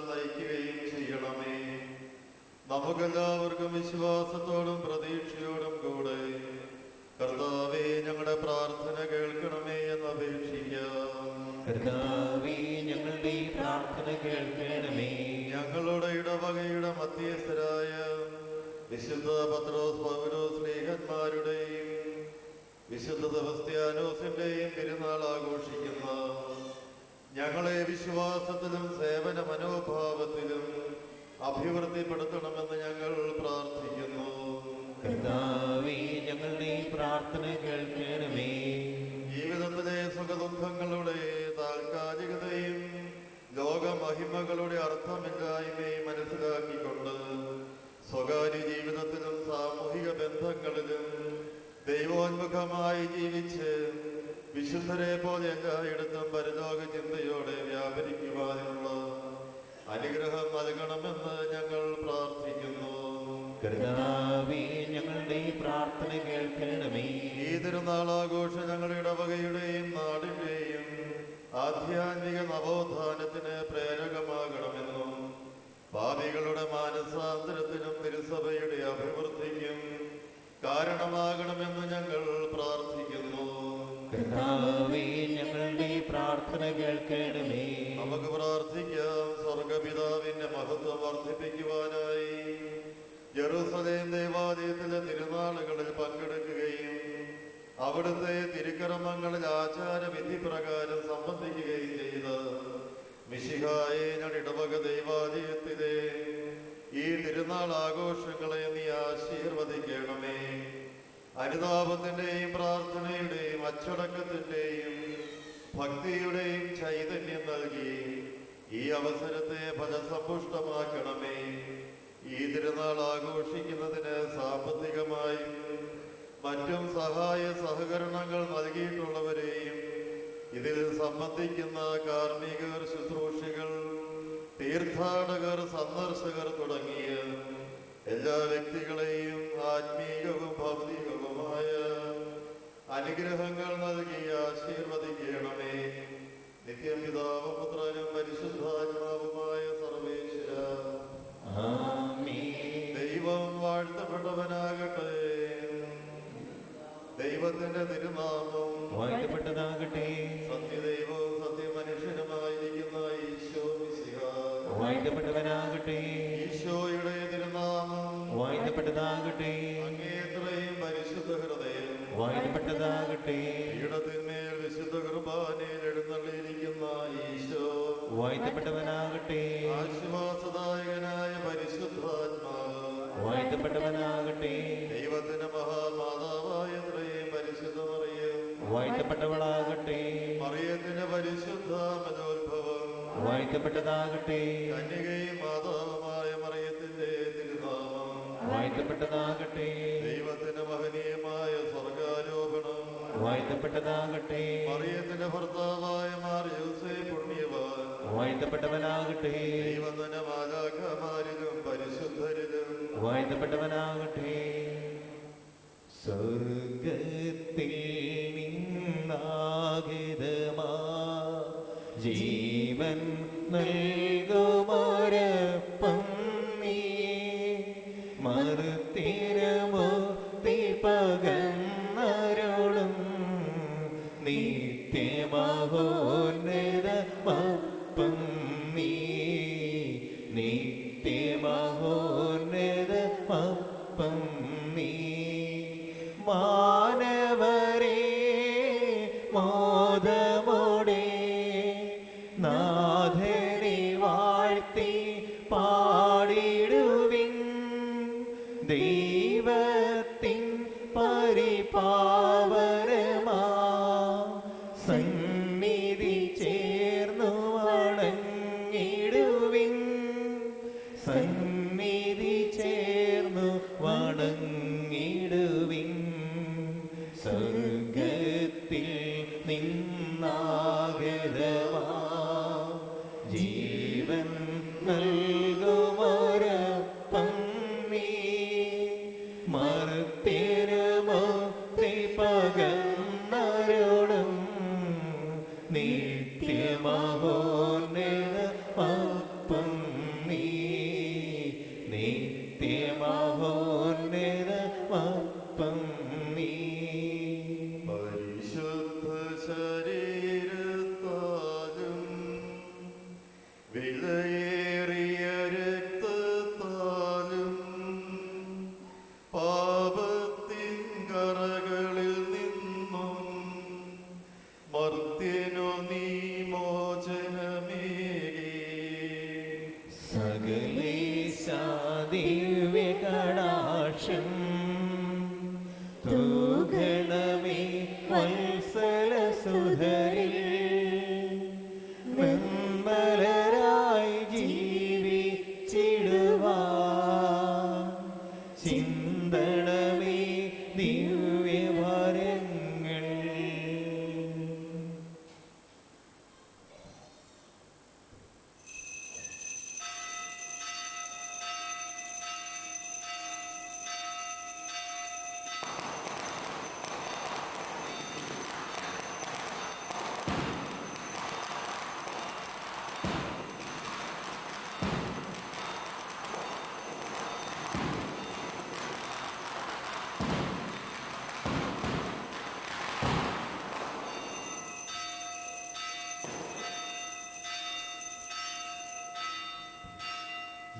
നയിക്കുകയും ചെയ്യണമേ. നമുക്കെല്ലാവർക്കും വിശ്വാസത്തോടും പ്രതീക്ഷയോടും കൂടെ കർത്താവേ ഞങ്ങളുടെ പ്രാർത്ഥന കേൾക്കണമേ എന്ന് അപേക്ഷിക്കാം. കർത്താവേ ഞങ്ങളുടെ പ്രാർത്ഥന കേൾക്കണമേ. ഞങ്ങളുടെ ഇടവകയുടെ മധ്യസ്ഥരായ വിശുദ്ധ പത്രോസ് പൗലോസ് സ്ലീഹന്മാരുടെയും വിശുദ്ധ സെബസ്ത്യാനോസിന്റെയും പെരുന്നാൾ ആഘോഷിക്കുന്ന ഞങ്ങളെ വിശ്വാസത്തിലും സേവന മനോഭാവത്തിലും അഭിവൃദ്ധിപ്പെടുത്തണമെന്ന് ഞങ്ങൾ പ്രാർത്ഥിക്കുന്നു. കർത്താവേ ഞങ്ങളുടെ പ്രാർത്ഥന കേൾക്കണമേ. ജീവിതത്തിലെ സുഖദുഃഖങ്ങളുടെ താൽക്കാലികതയും ലോകമഹിമകളുടെ അർത്ഥമില്ലായ്മയും മനസ്സിലാക്കിക്കൊണ്ട് സ്വകാര്യ ജീവിതത്തിലും സാമൂഹിക ബന്ധങ്ങളിലും ദൈവോന്മുഖമായി ജീവിച്ച് വിശുദ്ധരെ പോലെ എല്ലായിടത്തും പരലോക ചിന്തയോടെ വ്യാപരിക്കുവാനുള്ള അനുഗ്രഹം നൽകണമെന്ന് ഞങ്ങൾ പ്രാർത്ഥിക്കുന്നു. കർത്താവേ ഞങ്ങളുടെ പ്രാർത്ഥന കേൾക്കണമേ. ഈ തിരുനാളാഘോഷം ഞങ്ങളുടെ ഇടവകയുടെയും നാടിന്റെയും ആധ്യാത്മിക നവോത്ഥാനത്തിന് പ്രേരകമാകണമെന്നും പാപികളുടെ മാനസാന്തരത്തിനും തിരുസഭയുടെ അഭിവൃദ്ധിക്കും കാരണമാകണമെന്ന് ഞങ്ങൾ പ്രാർത്ഥിക്കുന്നു. കർത്താവേ ഞങ്ങളുടെ പ്രാർത്ഥന കേൾക്കണമേ. നമുക്ക് പ്രാർത്ഥിക്കാം. സ്വർഗപിതാവിന്റെ മഹത്വം വർദ്ധിപ്പിക്കുവാനായി ജെറുസലേം ദേവാലയത്തിലെ തിരുനാളുകളിൽ പങ്കെടുക്കുകയും അവിടുത്തെ തിരുക്കർമ്മങ്ങളിൽ ആചാരവിധി പ്രകാരം സംബന്ധിക്കുകയും ചെയ്ത മിശിഹായെ ഞങ്ങളുടെ ഇടവക ദൈവാലയത്തിലെ ഈ തിരുനാൾ ആഘോഷങ്ങളെ നീ ആശീർവദിക്കണമേ. അനുതാപത്തിന്റെയും പ്രാർത്ഥനയുടെയും അച്ചടക്കത്തിന്റെയും ഭക്തിയുടെയും ചൈതന്യം നൽകി ഈ അവസരത്തെ ഫലസമ്പുഷ്ടമാക്കണമേ. ഈ തിരുനാൾ ആഘോഷിക്കുന്നതിന് സാമ്പത്തികമായും മറ്റും സഹായ സഹകരണങ്ങൾ നൽകിയിട്ടുള്ളവരെയും ഇതിൽ സംബന്ധിക്കുന്ന കാർമ്മികർ, ശുശ്രൂഷികൾ, തീർത്ഥാടകർ, സന്ദർശകർ തുടങ്ങിയ എല്ലാ വ്യക്തികളെയും ആത്മീയവും ഭൗതികവുമായ അനുഗ്രഹങ്ങൾ നൽകി ആശീർവദിക്കണമേ. നിത്യം പിതാവും പുത്രനും പരിശുദ്ധാത്മാവുമായ സർവേശ്വര ദൈവം വാഴ്ത്തപ്പെട്ടവനാകട്ടെ. ദൈവത്തിന്റെ തിരുനാമം വാഴ്ത്തപ്പെട്ടതാകട്ടെ. സത്യദൈവവും സത്യമനുഷ്യനുമായിരിക്കുന്ന ഈശോ മിശിഹ വാഴ്ത്തപ്പെട്ടവനാകട്ടെ. ഈശോയുടെ തിരുനാമം വാഴ്ത്തപ്പെട്ടതാകട്ടെ. അങ്ങേത്രയും പരിശുദ്ധ ഹൃദയം വാഴ്ത്തപ്പെട്ടതാകട്ടെ. പീഠത്തിന്മേൽ വിശുദ്ധ കുർബാനയിൽ എഴുന്നള്ളിയിരിക്കുന്ന ഈശോ വാഴ്ത്തപ്പെട്ടവനാകട്ടെ. ആശ്വാസദായകനായ പരിശുദ്ധാത്മാവ് വാഴ്ത്തപ്പെട്ടവനാകട്ടെ. ദൈവത്തിന്റെ മഹാമാതാവായ ത്രയം പരിശുദ്ധ മറിയം വാഴ്ത്തപ്പെട്ടവളാകട്ടെ. മറിയത്തിന്റെ പരിശുദ്ധ മനോത്ഭവം വാഴ്ത്തപ്പെട്ടതാകട്ടെ. കന്യകയും മാതാവുമായ മറിയത്തിന്റെ തിരുനാമം വാഴ്ത്തപ്പെട്ടതാകട്ടെ. ദൈവത്തിന്റെ മഹനീയമായ സ്വർഗാരോപണം വാഴ്ത്തപ്പെട്ടതാകട്ടെ. മറിയത്തിന്റെ ഭർത്താവായ മാർ യോസേഫ് പുണ്യവാൻ വാഴ്ത്തപ്പെട്ടവനാകട്ടെ. ദൈവം തന്നെ മാലാഖമാരിലും പരിശുദ്ധരിലും വാഴ്ത്തപ്പെട്ടവനാകട്ടെ. സ്വർഗത്തിൽ നിന്നാഗതമാ ജീവൻ നൽകുമൊരപ്പം നീ മറുത്തിരമുക്തി പകർന്നരുളും നിത്യമഹോന്നതമപ്പം നീ നിത്യമഹോന്നതമപ്പം നീ മാനവരേ മോദമോടെ നാഥനെ വാഴ്ത്തി പാടിടുവിൻ ദൈവത്തിൻ പരിപാവനമാ സന്നിധി ചേർന്നു വണങ്ങിടുവിൻ സന്നിധി ചേർന്നു വണങ്ങിടുവിൻ സ്വർഗത്തിൽ നിന്നാഗതമാ ജീവൻ നൽകുമൊരപ്പം നീ മറുത്തിരമുക്തി പകർന്നരുളും നിത്യമഹോന്നതമപ്പം വിലയേറിയ രക്തത്താലും പാപത്തിൻ കറകളിൽ നിന്നും മർത്യനു നീ മോചനമേകി. സകലേശാ ദിവ്യകടാക്ഷം തൂഗണമേ വത്സലസുധരിൽ നിർമ്മലരായി ജീവിച്ചിടുവാൻ ചിന്തണമേ ദിവ്യവരങ്ങൾ.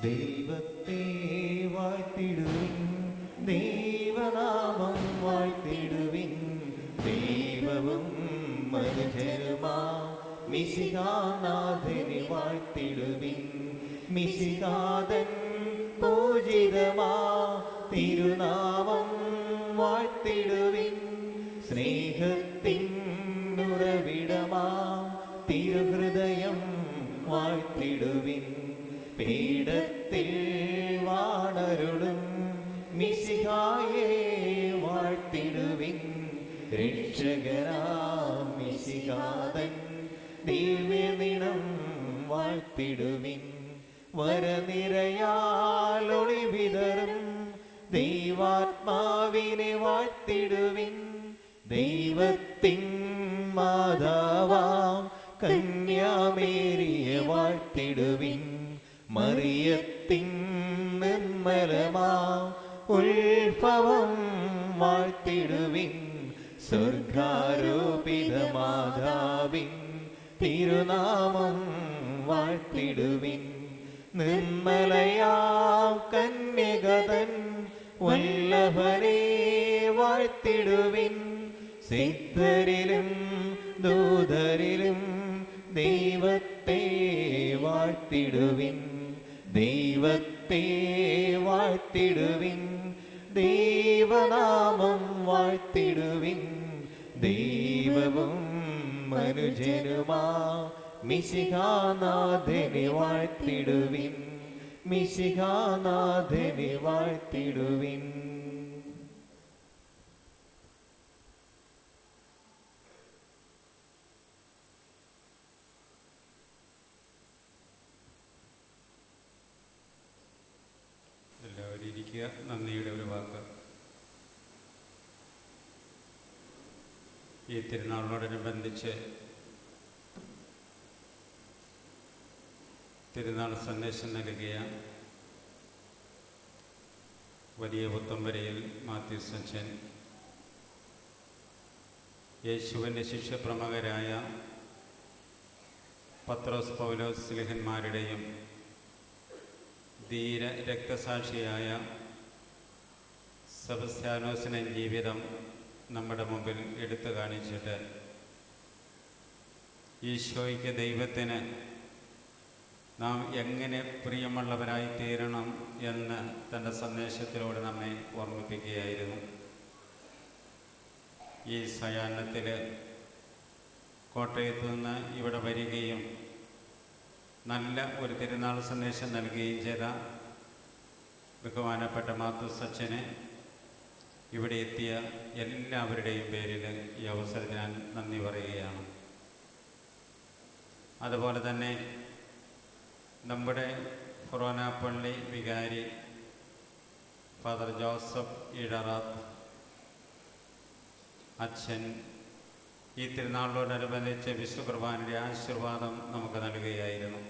ദൈവത്തെ വാഴ്ത്തിടുവിൻ, ദൈവനാമം വാഴ്ത്തിടുവിൻ. ദൈവവും മനുഷ്യരുമാ മിശിഹാനാഥനെ വാഴ്ത്തിടുവിൻ. മിശിഹാതൻ പൂജിതമാ തിരുനാമം വാഴ്ത്തിടുവിൻ. സ്നേഹത്തിൻ ഉറവിടമാ തിരുഹൃദയം വാഴ്ത്തിടുവിൻ. പീഠത്തിൽ വാണരുളും മിശിഹായെ വാഴ്ത്തിടുവിൻ. രക്ഷകനാം മിശിഹാതൻ ദിവ്യനിണം വാഴ്ത്തിടുവിൻ. വരനിരയാൽ ഒളിവിതറും ദൈവാത്മാവിനെ വാഴ്ത്തിടുവിൻ. ദൈവത്തിൻ മാതാവാം കന്യാമേരിയെ വാഴ്ത്തിടുവിൻ. മറിയത്തിൻ നിർമ്മലമാ ഉത്ഭവം വാഴ്ത്തിടുവിൻ. സ്വർഗാരോപിത മാതാവിൻ തിരുനാമം വാഴ്ത്തിടുവിൻ. നിർമ്മലയാം കന്യകതൻ വല്ലഭനെ വാഴ്ത്തിടുവിൻ. സിദ്ധരിലും ദൂതരിലും ദൈവത്തെ വാഴ്ത്തിടുവിൻ. ദൈവത്തെ വാഴ്ത്തിടുവിൻ. ദൈവനാമം വാഴ്ത്തിടുവിൻ. ദൈവവും മനുഷ്യനുമാ മിശിഹാനാഥനെ വാഴ്ത്തിടുവിൻ. മിശിഹാനാഥനെ വാഴ്ത്തിടുവിൻ. എല്ലാവരും ഇരിക്കുക. നന്ദിയുടെ ഒരു വാക്ക്. ഈ തിരുനാളിനോടനുബന്ധിച്ച് തിരുനാൾ സന്ദേശം നൽകിയ വലിയ പുത്തമ്പരയിൽ മാത്യൂസ് അച്ഛൻ, യേശുവിൻ്റെ ശിഷ്യപ്രമുഖരായ പത്രോസ് പൗലോസ് സ്ലീഹന്മാരുടെയും ധീര രക്തസാക്ഷിയായ സെബസ്ത്യാനോസിൻ്റെ ജീവിതം നമ്മുടെ മുമ്പിൽ എടുത്തു കാണിച്ചിട്ട് ഈശോയ്ക്ക്, ദൈവത്തിന് നാം എങ്ങനെ പ്രിയമുള്ളവരായി തീരണം എന്ന് തൻ്റെ സന്ദേശത്തിലൂടെ നമ്മെ ഓർമ്മിപ്പിക്കുകയായിരുന്നു. ഈ സായാഹ്നത്തിൽ കോട്ടയത്ത് നിന്ന് ഇവിടെ വരികയും നല്ല ഒരു തിരുനാൾ സന്ദേശം നൽകുകയും ചെയ്ത ബഹുമാനപ്പെട്ട മാത്യൂസ് അച്ഛനെ, ഇവിടെ എത്തിയ എല്ലാവരുടെയും പേരിൽ ഈ അവസരത്തിൽ ഞാൻ നന്ദി പറയുകയാണ്. അതുപോലെ തന്നെ നമ്മുടെ ഫൊറോനാപ്പള്ളി വികാരി ഫാദർ ജോസഫ് ഈടറാത്ത് അച്ഛൻ ഈ തിരുനാളിനോടനുബന്ധിച്ച് വിശുദ്ധ കുർബാനയുടെ ആശീർവാദം നമുക്ക് നൽകുകയായിരുന്നു.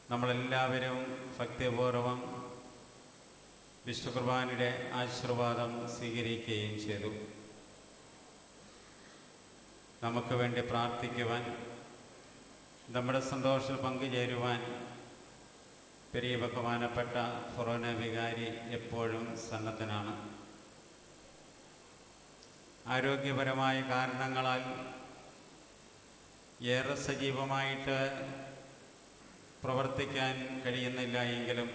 നമ്മളെല്ലാവരും ഭക്തിപൂർവം വിശുദ്ധ കുർബാനയുടെ ആശീർവാദം സ്വീകരിക്കുകയും ചെയ്തു. നമുക്ക് വേണ്ടി പ്രാർത്ഥിക്കുവാൻ നമ്മുടെ സന്തോഷത്തിൽ പങ്കുചേരുവാൻ പെരിയ ബഹുമാനപ്പെട്ട ഫൊറോന വികാരി എപ്പോഴും സന്നദ്ധനാണ്. ആരോഗ്യപരമായ കാരണങ്ങളാൽ ഏറെ സജീവമായിട്ട് പ്രവർത്തിക്കാൻ കഴിയുന്നില്ല എങ്കിലും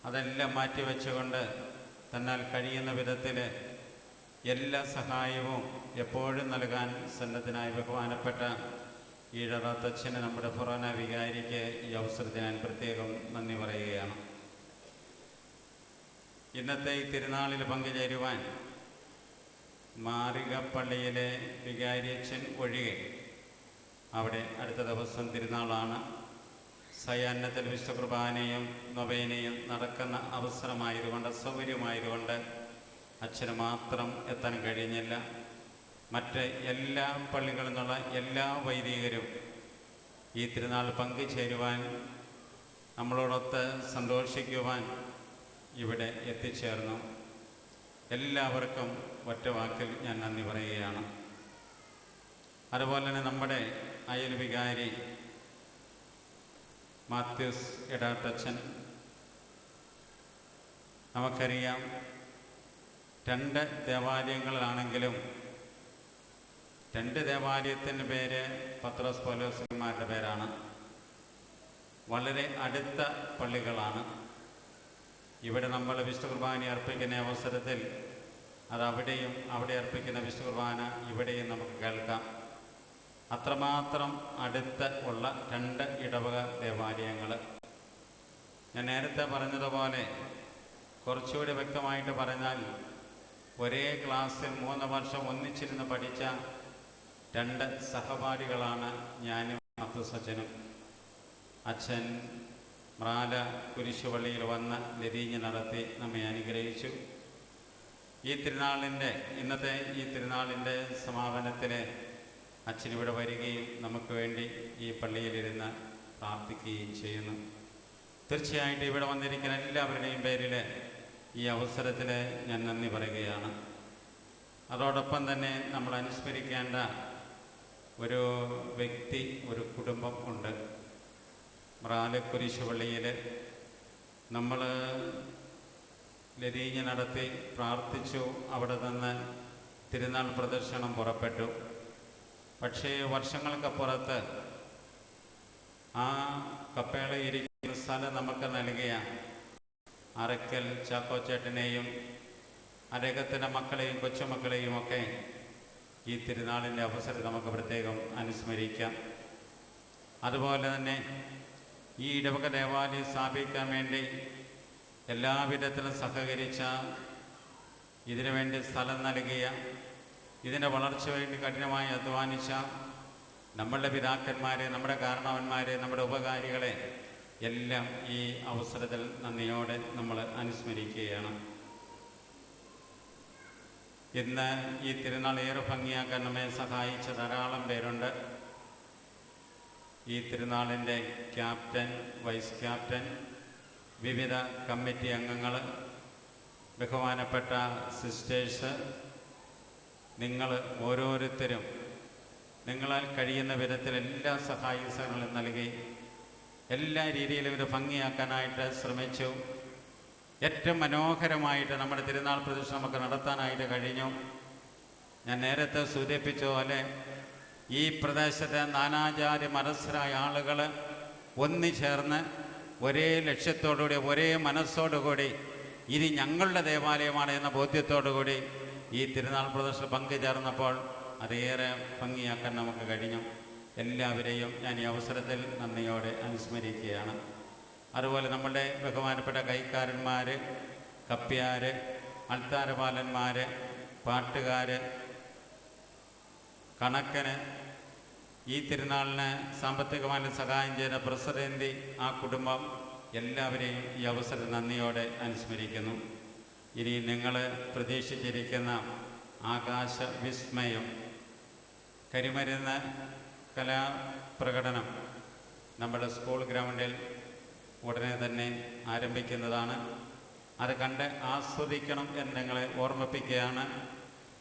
അതെല്ലാം മാറ്റിവെച്ചുകൊണ്ട് തന്നാൽ കഴിയുന്ന വിധത്തിൽ എല്ലാ സഹായവും എപ്പോഴും നൽകാൻ സന്നദ്ധനായ ബഹുമാനപ്പെട്ട ഈഴറാത്തച്ഛന് നമ്മുടെ ഫൊറോന വികാരിക്ക് ഈ അവസരത്തിൽ ഞാൻ പ്രത്യേകം നന്ദി പറയുകയാണ്. ഇന്നത്തെ ഈ തിരുനാളിൽ പങ്കുചേരുവാൻ മാറികപ്പള്ളിയിലെ വികാരിയച്ഛൻ ഒഴികെ അവിടെ അടുത്ത ദിവസം തിരുനാളാണ്. സയാന്നത്തിൽ വിശുദ്ധ കുർബാനയും നൊവേനയും നടക്കുന്ന അവസരമായതുകൊണ്ട്, സൗകര്യമായതുകൊണ്ട് അച്ഛന് മാത്രം എത്താൻ കഴിഞ്ഞില്ല. മറ്റ് എല്ലാ പള്ളികളിൽ നിന്നുള്ള എല്ലാ വൈദികരും ഈ തിരുനാൾ പങ്കുചേരുവാൻ, നമ്മളോടൊത്ത് സന്തോഷിക്കുവാൻ ഇവിടെ എത്തിച്ചേർന്നു. എല്ലാവർക്കും ഒറ്റ വാക്കിൽ ഞാൻ നന്ദി പറയുകയാണ്. അതുപോലെ തന്നെ നമ്മുടെ അയൽ വികാരി മാത്യൂസ് എടാട്ടച്ചൻ, നമുക്കറിയാം 2 ദേവാലയങ്ങളിലാണെങ്കിലും 2 ദേവാലയത്തിൻ്റെ പേര് പത്രോസ് പൗലോസ്മാരുടെ പേരാണ്. വളരെ അടുത്ത പള്ളികളാണ്. ഇവിടെ നമ്മൾ വിശുദ്ധ കുർബാന അർപ്പിക്കുന്ന അവസരത്തിൽ അത് അവിടെയും, അവിടെ അർപ്പിക്കുന്ന വിശുദ്ധ കുർബാന ഇവിടെയും നമുക്ക് കേൾക്കാം. അത്രമാത്രം അടുത്ത് ഉള്ള 2 ഇടവക ദേവാലയങ്ങൾ. ഞാൻ നേരത്തെ പറഞ്ഞതുപോലെ കുറച്ചുകൂടി വ്യക്തമായിട്ട് പറഞ്ഞാൽ, ഒരേ ക്ലാസ്സിൽ 3 വർഷം ഒന്നിച്ചിരുന്ന് പഠിച്ച 2 സഹപാഠികളാണ് ഞാനും അത്തുസച്ചനും. അച്ഛൻ മ്രാല കുരിശുപള്ളിയിൽ വന്ന് ലരീഞ്ഞ് നടത്തി നമ്മെ അനുഗ്രഹിച്ചു. ഈ തിരുനാളിൻ്റെ, ഇന്നത്തെ ഈ തിരുനാളിൻ്റെ സമാപനത്തിൽ അച്ഛനിവിടെ വരികയും നമുക്ക് വേണ്ടി ഈ പള്ളിയിലിരുന്ന് പ്രാർത്ഥിക്കുകയും ചെയ്യുന്നു. തീർച്ചയായിട്ടും ഇവിടെ വന്നിരിക്കുന്ന എല്ലാവരുടെയും പേരിൽ ഈ അവസരത്തിൽ ഞാൻ നന്ദി പറയുകയാണ്. അതോടൊപ്പം തന്നെ നമ്മൾ അനുസ്മരിക്കേണ്ട ഒരു വ്യക്തി, ഒരു കുടുംബം ഉണ്ട്. മ്രാലക്കുരിശുപള്ളിയിൽ നമ്മൾ ലരീഞ്ഞ് നടത്തി പ്രാർത്ഥിച്ചു. അവിടെ നിന്ന് തിരുനാൾ പ്രദർശനം പുറപ്പെട്ടു. പക്ഷേ വർഷങ്ങൾക്കപ്പുറത്ത് ആ കപ്പേള ഇരിക്കുന്ന സ്ഥലം നമുക്ക് നൽകിയ അറയ്ക്കൽ ചാക്കോച്ചേട്ടനെയും അദ്ദേഹത്തിൻ്റെ മക്കളെയും കൊച്ചുമക്കളെയും ഒക്കെ ഈ തിരുനാളിൻ്റെ അവസരം നമുക്ക് പ്രത്യേകം അനുസ്മരിക്കാം. അതുപോലെ തന്നെ ഈ ഇടവക ദേവാലയം സ്ഥാപിക്കാൻ വേണ്ടി എല്ലാവിധത്തിലും സഹകരിച്ച, ഇതിനുവേണ്ടി സ്ഥലം നൽകിയ, ഇതിൻ്റെ വളർച്ച വേണ്ടി കഠിനമായി അധ്വാനിച്ച നമ്മളുടെ പിതാക്കന്മാരെ, നമ്മുടെ കാരണവന്മാരെ, നമ്മുടെ ഉപകാരികളെ എല്ലാം ഈ അവസരത്തിൽ നന്ദിയോടെ നമ്മൾ അനുസ്മരിക്കുകയാണ്. ഇന്ന് ഈ തിരുനാൾ ഏറെ ഭംഗിയാക്കാൻ നമ്മെ സഹായിച്ച ധാരാളം പേരുണ്ട്. ഈ തിരുനാളിൻ്റെ ക്യാപ്റ്റൻ, വൈസ് ക്യാപ്റ്റൻ, വിവിധ കമ്മിറ്റി അംഗങ്ങൾ, ബഹുമാനപ്പെട്ട സിസ്റ്റേഴ്സ്, നിങ്ങൾ ഓരോരുത്തരും നിങ്ങളാൽ കഴിയുന്ന വിധത്തിൽ എല്ലാ സഹായങ്ങളും നൽകി എല്ലാ രീതിയിലും ഇത് ഭംഗിയാക്കാനായിട്ട് ശ്രമിച്ചു. ഏറ്റവും മനോഹരമായിട്ട് നമ്മുടെ തിരുനാൾ പ്രദർശനം നമുക്ക് നടത്താനായിട്ട് കഴിഞ്ഞു. ഞാൻ നേരത്തെ സൂചിപ്പിച്ച പോലെ ഈ പ്രദേശത്തെ നാനാജാതി മനസ്സരായ ആളുകൾ ഒന്നുചേർന്ന് ഒരേ ലക്ഷ്യത്തോടുകൂടി, ഒരേ മനസ്സോടുകൂടി ഇത് ഞങ്ങളുടെ ദേവാലയമാണ് എന്ന ബോധ്യത്തോടുകൂടി ഈ തിരുനാൾ പ്രദർശനം പങ്കുചേർന്നപ്പോൾ അതേറെ ഭംഗിയാക്കാൻ നമുക്ക് കഴിഞ്ഞു. എല്ലാവരെയും ഞാൻ ഈ അവസരത്തിൽ നന്ദിയോടെ അനുസ്മരിക്കുകയാണ്. അതുപോലെ നമ്മുടെ ബഹുമാനപ്പെട്ട കൈക്കാരന്മാർ, കപ്പ്യാർ, അൾത്താരപാലന്മാർ, പാട്ടുകാർ, കണക്കിന് ഈ തിരുനാളിന് സാമ്പത്തികമായി സഹായം ചെയ്ത പ്രസിഡന്റ്, ആ കുടുംബം, എല്ലാവരെയും ഈ അവസരം നന്ദിയോടെ അനുസ്മരിക്കുന്നു. ഇനി നിങ്ങൾ പ്രതീക്ഷിച്ചിരിക്കുന്ന ആകാശ വിസ്മയം കരിമരുന്ന് കലാപ്രകടനം നമ്മുടെ സ്കൂൾ ഗ്രൗണ്ടിൽ ഉടനെ തന്നെ ആരംഭിക്കുന്നതാണ്. അത് കണ്ട് ആസ്വദിക്കണം എന്ന് നിങ്ങളെ ഓർമ്മിപ്പിക്കുകയാണ്.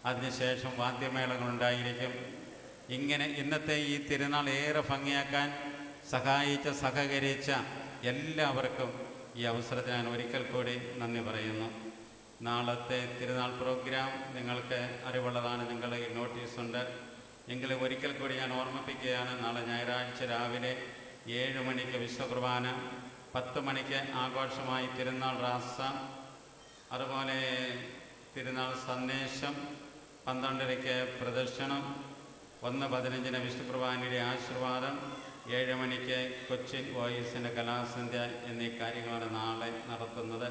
അതിനുശേഷം വാദ്യമേളങ്ങളുണ്ടായിരിക്കും. ഇങ്ങനെ ഇന്നത്തെ ഈ തിരുനാൾ ഏറെ ഭംഗിയാക്കാൻ സഹകരിച്ച എല്ലാവർക്കും ഈ അവസരത്തിൽ ഞാൻ ഒരിക്കൽ കൂടി നന്ദി പറയുന്നു. നാളത്തെ തിരുനാൾ പ്രോഗ്രാം നിങ്ങൾക്ക് അറിവുള്ളതാണ്, നിങ്ങളുടെ നോട്ടീസുണ്ട്. എങ്കിലും ഒരിക്കൽ കൂടി ഞാൻ ഓർമ്മിപ്പിക്കുകയാണ്. നാളെ ഞായറാഴ്ച രാവിലെ 7 മണിക്ക് വിശ്വകുർബാന, 10 മണിക്ക് ആഘോഷമായി തിരുനാൾ റാസ, അതുപോലെ തിരുനാൾ സന്ദേശം, 12:30 പ്രദർശനം, 1:15 വിശ്വകുർബാനയുടെ ആശീർവാദം, 7 മണിക്ക് കൊച്ചിൻ വോയിസിൻ്റെ കലാസന്ധ്യ എന്നീ കാര്യങ്ങളാണ് നാളെ നടത്തുന്നത്.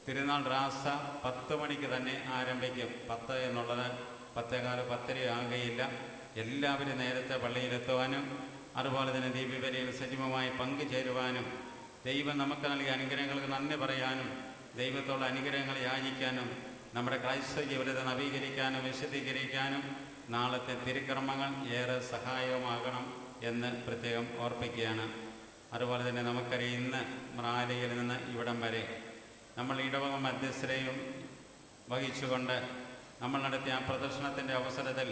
തിരുനാൾ റാസ 10 മണിക്ക് തന്നെ ആരംഭിക്കും. 10 എന്നുള്ളത് 10:15 10:30 ആകുകയില്ല. എല്ലാവരും നേരത്തെ പള്ളിയിലെത്തുവാനും അതുപോലെ തന്നെ ദീപബലിയിൽ സജീവമായി പങ്കുചേരുവാനും ദൈവം നമുക്ക് നൽകിയ അനുഗ്രഹങ്ങൾക്ക് നന്ദി പറയാനും ദൈവത്തോടുള്ള അനുഗ്രഹങ്ങൾ യാചിക്കാനും നമ്മുടെ ക്രൈസ്തവ ജീവിതത്തെ നവീകരിക്കാനും വിശദീകരിക്കാനും നാളത്തെ തിരുക്കർമ്മങ്ങൾ ഏറെ സഹായകമാകണം എന്ന് പ്രത്യേകം ഓർപ്പിക്കുകയാണ്. അതുപോലെ തന്നെ നമുക്കറിയാം, ഇന്ന് മ്രാലയിൽ നിന്ന് ഇവിടം വരെ നമ്മൾ ഇടവക മധ്യസ്ഥരെയും വഹിച്ചുകൊണ്ട് നമ്മൾ നടത്തിയ ആ പ്രദർശനത്തിൻ്റെ അവസരത്തിൽ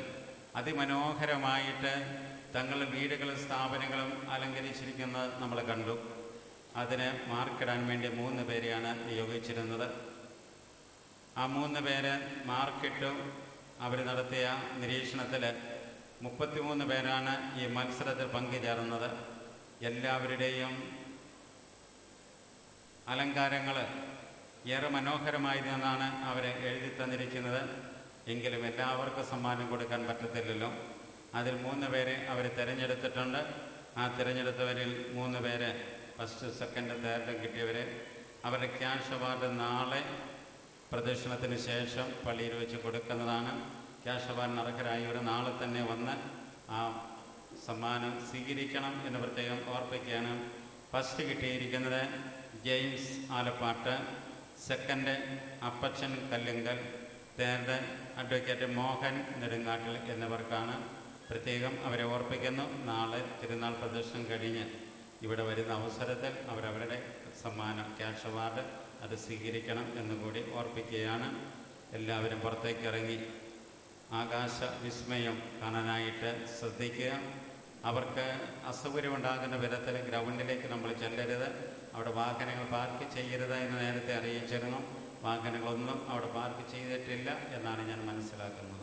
അതിമനോഹരമായിട്ട് തങ്ങളുടെ വീടുകളും സ്ഥാപനങ്ങളും അലങ്കരിച്ചിരിക്കുന്നത് നമ്മൾ കണ്ടു. അതിന് മാർക്കിടാൻ വേണ്ടി 3 പേരെയാണ് നിയോഗിച്ചിരുന്നത്. ആ 3 പേര് മാർക്കിട്ടു. അവർ നടത്തിയ നിരീക്ഷണത്തിൽ 33 പേരാണ് ഈ മത്സരത്തിൽ പങ്കുചേർന്നത്. എല്ലാവരുടെയും അലങ്കാരങ്ങൾ ഏറെ മനോഹരമായിരുന്നാണ് അവരെ എഴുതി തന്നിരിക്കുന്നത്. എങ്കിലും എല്ലാവർക്കും സമ്മാനം കൊടുക്കാൻ പറ്റത്തില്ലല്ലോ. അതിൽ 3 പേരെ അവർ തിരഞ്ഞെടുത്തിട്ടുണ്ട്. ആ തിരഞ്ഞെടുത്തവരിൽ 3 പേര് ഫസ്റ്റ്, സെക്കൻഡ്, തേർഡ് കിട്ടിയവരെ അവരുടെ ക്യാഷ് അവാർഡ് നാളെ പ്രദർശനത്തിന് ശേഷം പള്ളിയിൽ വെച്ച് കൊടുക്കുന്നതാണ്. ക്യാഷ് അവാർഡിന് അർഹരായവർ നാളെ തന്നെ വന്ന് ആ സമ്മാനം സ്വീകരിക്കണം എന്ന് പ്രത്യേകം ഓർപ്പിക്കുകയാണ്. ഫസ്റ്റ് കിട്ടിയിരിക്കുന്നത് ജെയിംസ് ആലപ്പാട്ട്, സെക്കൻഡ് അപ്പച്ചൻ കല്ലുങ്കൽ, തേർഡ് അഡ്വക്കേറ്റ് മോഹൻ നെടുങ്ങാട്ടിൽ എന്നിവർക്കാണ്. പ്രത്യേകം അവരെ ഓർപ്പിക്കുന്നു. നാളെ തിരുനാൾ പ്രദർശനം കഴിഞ്ഞ് ഇവിടെ വരുന്ന അവസരത്തിൽ അവരവരുടെ സമ്മാനം ക്യാഷ് അവാർഡ് അത് സ്വീകരിക്കണം എന്നുകൂടി ഓർപ്പിക്കുകയാണ്. എല്ലാവരും പുറത്തേക്ക് ഇറങ്ങി ആകാശ വിസ്മയം കാണാനായിട്ട് ശ്രദ്ധിക്കുക. അവർക്ക് അസൗകര്യമുണ്ടാകുന്ന വിധത്തിൽ ഗ്രൗണ്ടിലേക്ക് നമ്മൾ ചെല്ലരുത്. അവിടെ വാഹനങ്ങൾ പാർക്ക് ചെയ്യരുത് എന്ന് നേരത്തെ അറിയിച്ചിരുന്നു. വാഹനങ്ങളൊന്നും അവിടെ പാർക്ക് ചെയ്തിട്ടില്ല എന്നാണ് ഞാൻ മനസ്സിലാക്കുന്നത്.